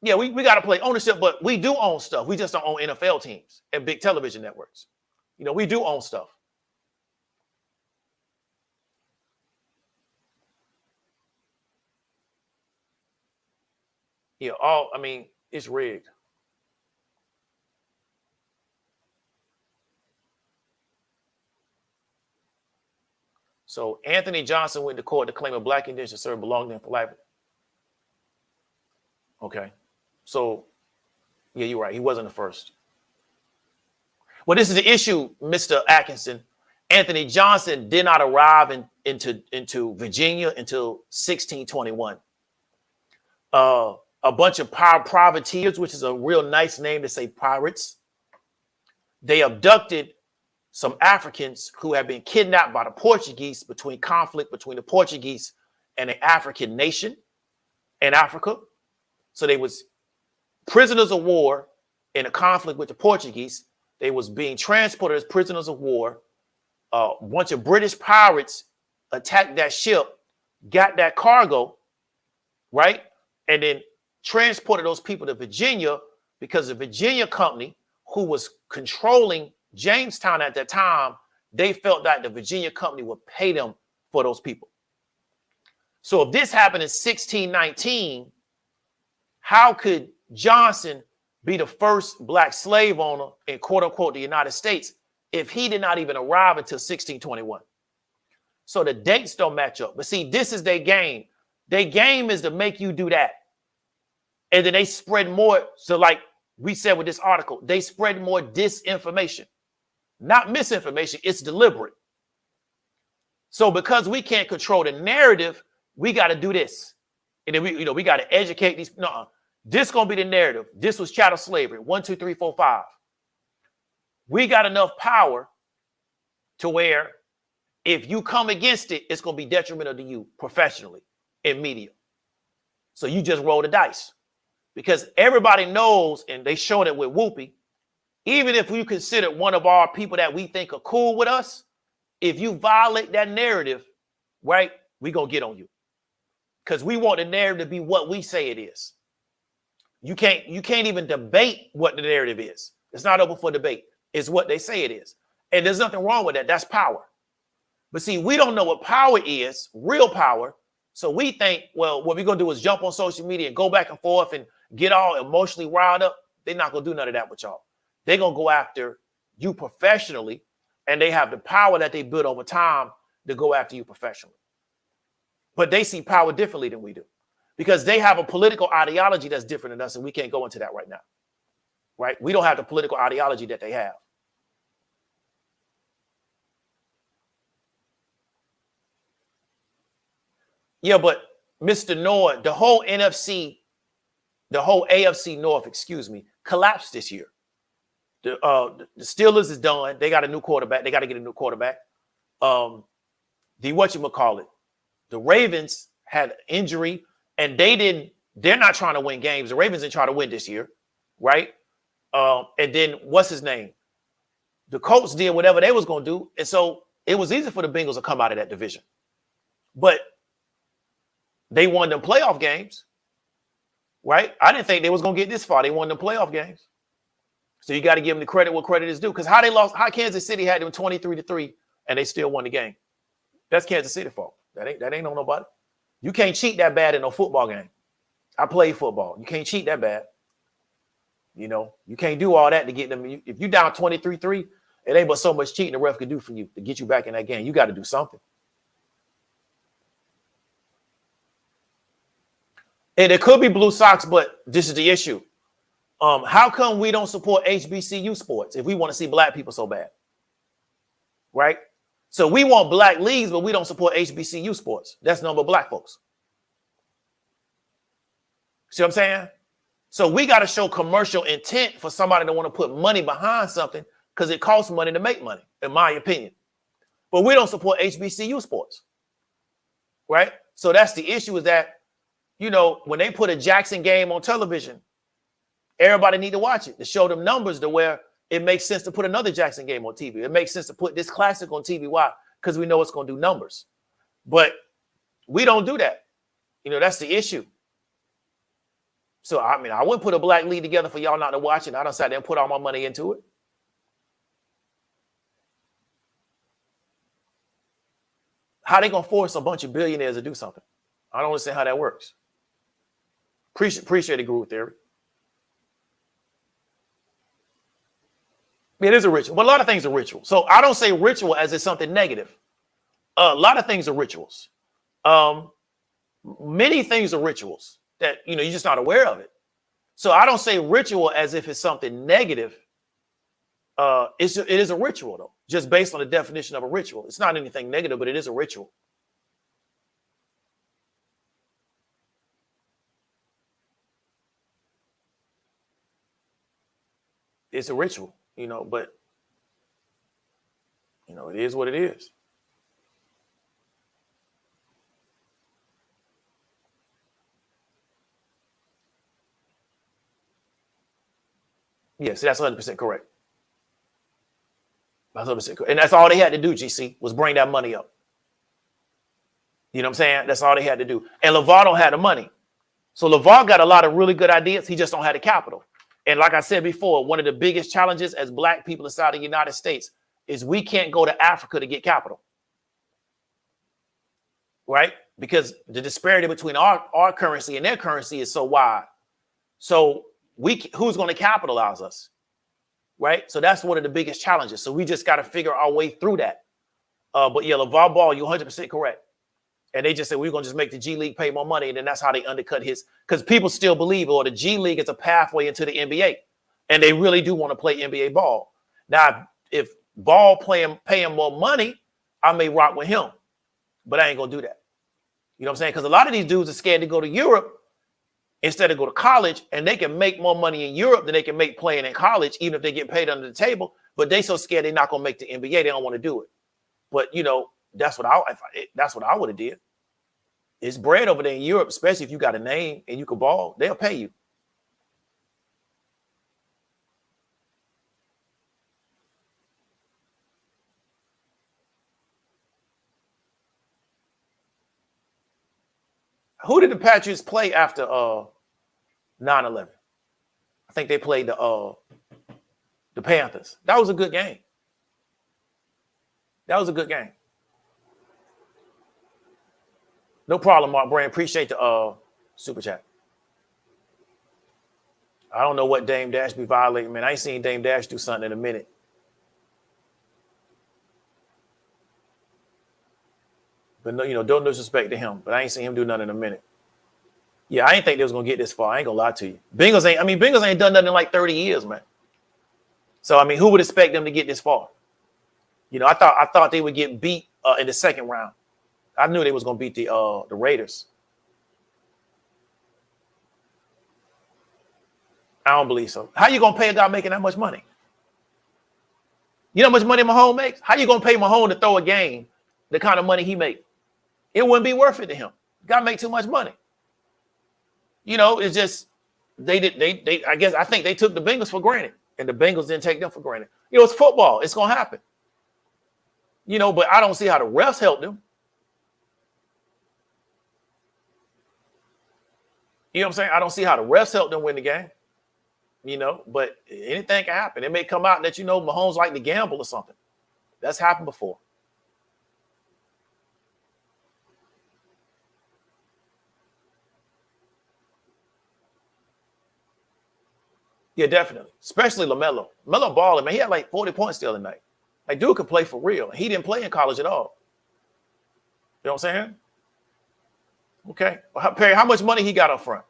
Yeah, we got to play ownership, but we do own stuff. We just don't own NFL teams and big television networks. You know, we do own stuff. Yeah, I mean, it's rigged. So Anthony Johnson went to court to claim a black indentured servant belonged to him for life. Okay. So, yeah, you're right. He wasn't the first. Well, this is the issue, Mr. Atkinson. Anthony Johnson did not arrive into Virginia until 1621. A bunch of privateers, which is a real nice name to say pirates, they abducted some Africans who had been kidnapped by the Portuguese between conflict between the Portuguese and an African nation in Africa. So they was prisoners of war in a conflict with the Portuguese. They was being transported as prisoners of war. A bunch of British pirates attacked that ship, got that cargo, right? And then transported those people to Virginia because the Virginia company, who was controlling Jamestown at that time, they felt that the Virginia company would pay them for those people. So if this happened in 1619, how could Johnson be the first black slave owner in quote unquote the United States if he did not even arrive until 1621? So the dates don't match up. But see, this is their game. Their game is to make you do that. And then they spread more. So like we said with this article, they spread more disinformation, not misinformation. It's deliberate. So because we can't control the narrative, we got to do this. And then we got to educate these. No, this going to be the narrative. This was chattel slavery. 1, 2, 3, 4, 5. We got enough power to where if you come against it, it's going to be detrimental to you professionally in media. So you just roll the dice because everybody knows, and they showed it with Whoopi, even if you consider one of our people that we think are cool with us, if you violate that narrative, right, we going to get on you because we want the narrative to be what we say it is. You can't even debate what the narrative is. It's not open for debate. It's what they say it is. And there's nothing wrong with that. That's power. But see, we don't know what power is, real power. So we think, well, what we're going to do is jump on social media and go back and forth and get all emotionally riled up. They're not going to do none of that with y'all. They're going to go after you professionally, and they have the power that they built over time to go after you professionally. But they see power differently than we do because they have a political ideology that's different than us, and we can't go into that right now. Right? We don't have the political ideology that they have. Yeah, but Mr. North, the whole NFC, the whole AFC North, collapsed this year. The Steelers is done. They got a new quarterback. They got to get a new quarterback. The Ravens had an injury, and they're not trying to win games. The Ravens didn't try to win this year, right? And then what's his name? The Colts did whatever they was going to do. And so it was easy for the Bengals to come out of that division. But they won them playoff games, right? I didn't think they was going to get this far. They won them playoff games. So you got to give them the credit what credit is due. Because how Kansas City had them 23-3 and they still won the game. That's Kansas City fault. That ain't on nobody. You can't cheat that bad in no football game. I played football. You can't cheat that bad. You can't do all that to get them. If you down 23-3, it ain't but so much cheating the ref could do for you to get you back in that game. You got to do something. And it could be Blue Sox, but this is the issue. How come we don't support HBCU sports if we want to see black people so bad? Right? So we want black leagues, but we don't support HBCU sports. That's number of black folks. See what I'm saying? So we got to show commercial intent for somebody to want to put money behind something because it costs money to make money, in my opinion. But we don't support HBCU sports. Right? So that's the issue is that, when they put a Jackson game on television, everybody need to watch it to show them numbers to where it makes sense to put another Jackson game on TV. It makes sense to put this classic on TV. Why? Because we know it's going to do numbers. But we don't do that. That's the issue. So, I wouldn't put a black league together for y'all not to watch it. I don't sat there and put all my money into it. How they going to force a bunch of billionaires to do something? I don't understand how that works. Appreciate the group theory. It is a ritual, but a lot of things are ritual. So I don't say ritual as it's something negative. A lot of things are rituals. Many things are rituals that, you're just not aware of it. So I don't say ritual as if it's something negative. It is a ritual, though, just based on the definition of a ritual. It's not anything negative, but it is a ritual. It's a ritual, but, it is what it is. Yes, that's 100% correct. That's 100% correct. And that's all they had to do, GC, was bring that money up. You know what I'm saying? That's all they had to do. And LeVar don't have the money. So LeVar got a lot of really good ideas. He just don't have the capital. And like I said before, one of the biggest challenges as black people inside the United States is we can't go to Africa to get capital. Right? Because the disparity between our currency and their currency is so wide. So who's going to capitalize us? Right? So that's one of the biggest challenges. So we just got to figure our way through that. But yeah, LeVar Ball, you're 100% correct. And they just said, we're going to just make the G League pay more money. And then that's how they undercut his, because people still believe, the G League is a pathway into the NBA. And they really do want to play NBA ball. Now, if Ball pay him more money, I may rock with him. But I ain't going to do that. You know what I'm saying? Because a lot of these dudes are scared to go to Europe instead of go to college. And they can make more money in Europe than they can make playing in college, even if they get paid under the table. But they so scared they're not going to make the NBA. They don't want to do it. But, that's what I would have did. It's bread over there in Europe, especially if you got a name and you can ball, they'll pay you. Who did the Patriots play after 9/11? I think they played the Panthers. That was a good game. That was a good game. No problem, Mark Brand. Appreciate the super chat. I don't know what Dame Dash be violating, man. I ain't seen Dame Dash do something in a minute. But no, don't disrespect to him. But I ain't seen him do nothing in a minute. Yeah, I ain't think they was gonna get this far. I ain't gonna lie to you. Bengals ain't done nothing in like 30 years, man. So who would expect them to get this far? I thought they would get beat in the second round. I knew they was gonna beat the Raiders. I don't believe so. How you gonna pay a guy making that much money? You know how much money Mahomes makes? How you gonna pay Mahomes to throw a game the kind of money he make? It wouldn't be worth it to him. Guy make too much money. It's just I think they took the Bengals for granted, and the Bengals didn't take them for granted. It's football. It's gonna happen. But I don't see how the refs helped them. You know what I'm saying? I don't see how the refs helped them win the game. But anything can happen. It may come out that, Mahomes like to gamble or something. That's happened before. Yeah, definitely. Especially LaMelo. LaMelo balling, man. He had like 40 points the other night. Like, dude could play for real. He didn't play in college at all. You know what I'm saying? Okay. Well, Perry, how much money he got up front?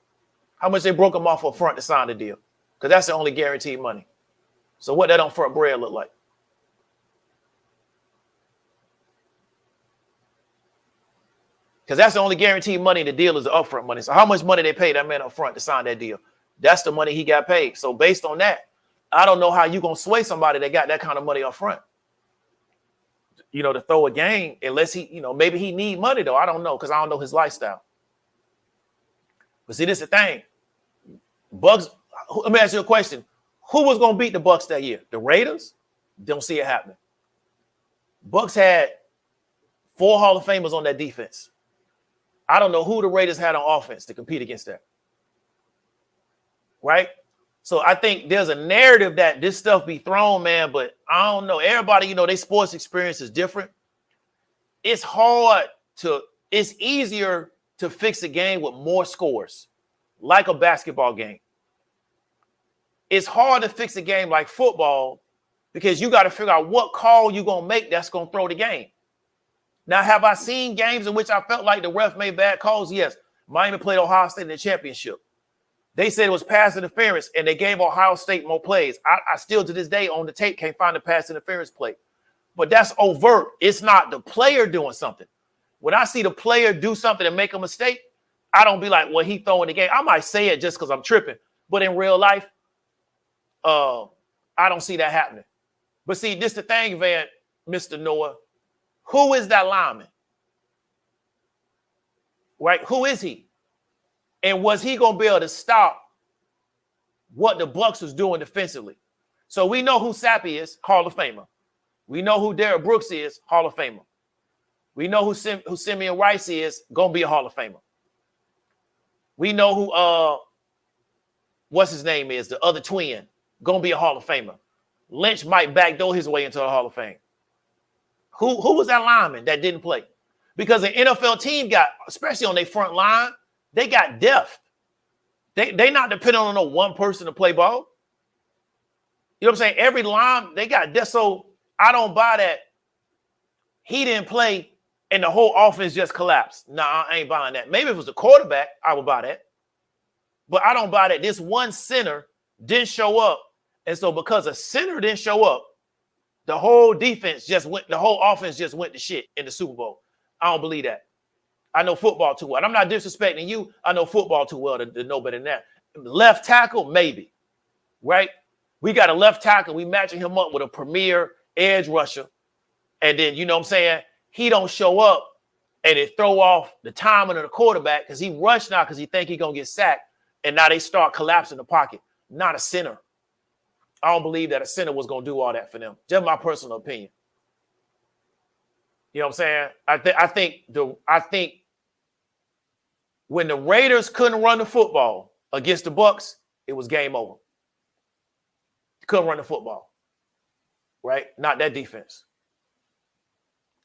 How much they broke him off up front to sign the deal? Because that's the only guaranteed money. So what that on front bread look like? Because that's the only guaranteed money in the deal is the upfront money. So how much money they pay that man up front to sign that deal? That's the money he got paid. So based on that, I don't know how you going to sway somebody that got that kind of money up front. To throw a game, unless he, maybe he need money, though. I don't know, because I don't know his lifestyle. But see, this is the thing. Bucks, let me ask you a question. Who was going to beat the Bucks that year? The Raiders? Don't see it happening. Bucks had 4 Hall of Famers on that defense. I don't know who the Raiders had on offense to compete against that. Right? So I think there's a narrative that this stuff be thrown, man, but I don't know. Everybody, their sports experience is different. It's easier to fix a game with more scores, like a basketball game. It's hard to fix a game like football because you got to figure out what call you're going to make that's going to throw the game. Now, have I seen games in which I felt like the ref made bad calls? Yes. Miami played Ohio State in the championship. They said it was pass interference, and they gave Ohio State more plays. I still, to this day, on the tape, can't find the pass interference play. But that's overt. It's not the player doing something. When I see the player do something and make a mistake, I don't be like, well, he throwing the game. I might say it just because I'm tripping. But in real life, I don't see that happening. But see, this the thing, Van, Mr. Noah. Who is that lineman? Right? Who is he? And was he going to be able to stop what the Bucs was doing defensively? So we know who Sappy is, Hall of Famer. We know who Derek Brooks is, Hall of Famer. We know who Simeon Rice is, going to be a Hall of Famer. We know who, what's his name is, the other twin, going to be a Hall of Famer. Lynch might backdoor his way into the Hall of Fame. Who was that lineman that didn't play? Because the NFL team got, especially on their front line, they got depth. They not depending on no one person to play ball. You know what I'm saying? Every line, they got depth. So I don't buy that he didn't play and the whole offense just collapsed. Nah, I ain't buying that. Maybe if it was the quarterback, I would buy that. But I don't buy that this one center didn't show up. And so because a center didn't show up, the whole defense just went, the whole offense just went to shit in the Super Bowl. I don't believe that. I know football too well. And I'm not disrespecting you. I know football too well to know better than that. Left tackle, maybe. Right? We got a left tackle. We matching him up with a premier edge rusher. And then, you know what I'm saying? He don't show up and it throw off the timing of the quarterback because he rushed now because he think he going to get sacked. And now they start collapsing the pocket. Not a center. I don't believe that a center was going to do all that for them. Just my personal opinion. You know what I'm saying? I think when the Raiders couldn't run the football against the Bucs, it was game over. Couldn't run the football. Right? Not that defense.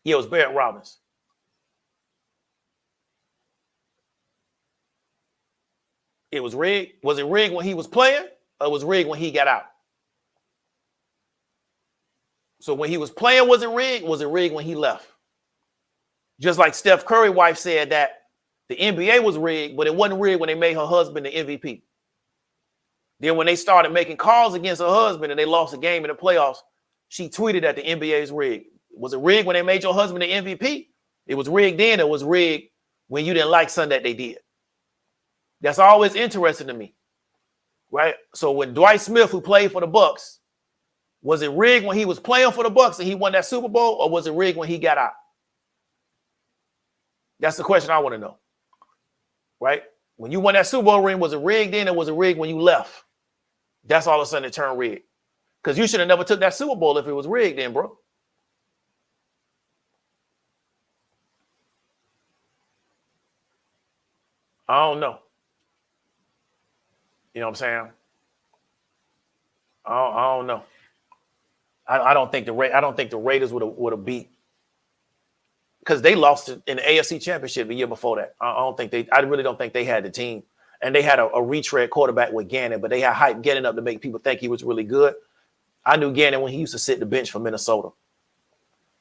Yeah, it was Barrett Robbins. It was rigged. Was it rigged when he was playing or was it rigged when he got out? So when he was playing, was it rigged? Was it rigged when he left? Just like Steph Curry's wife said that the NBA was rigged, but it wasn't rigged when they made her husband the MVP. Then when they started making calls against her husband and they lost a game in the playoffs, she tweeted that the NBA is rigged. Was it rigged when they made your husband the MVP? It was rigged then. It was rigged when you didn't like something that they did. That's always interesting to me, right? So when Dwight Smith, who played for the Bucs, was it rigged when he was playing for the Bucs and he won that Super Bowl, or was it rigged when he got out? That's the question I want to know, right? When you won that Super Bowl ring, was it rigged then or was it rigged when you left? That's all of a sudden it turned rigged. Because you should have never took that Super Bowl if it was rigged then, bro. I don't know. You know what I'm saying? I don't know. I don't think the Raiders would have beat, because they lost in the AFC Championship the year before that. I really don't think they had the team. And they had a retread quarterback with Gannon, but they had hype Gannon up to make people think he was really good. I knew Gannon when he used to sit the bench for Minnesota.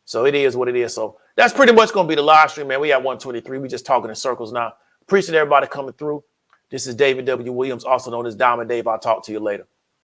So it is what it is. So that's pretty much going to be the live stream, man. We at 123. We just talking in circles now. Appreciate everybody coming through. This is David W. Williams, also known as Diamond Dave. I'll talk to you later.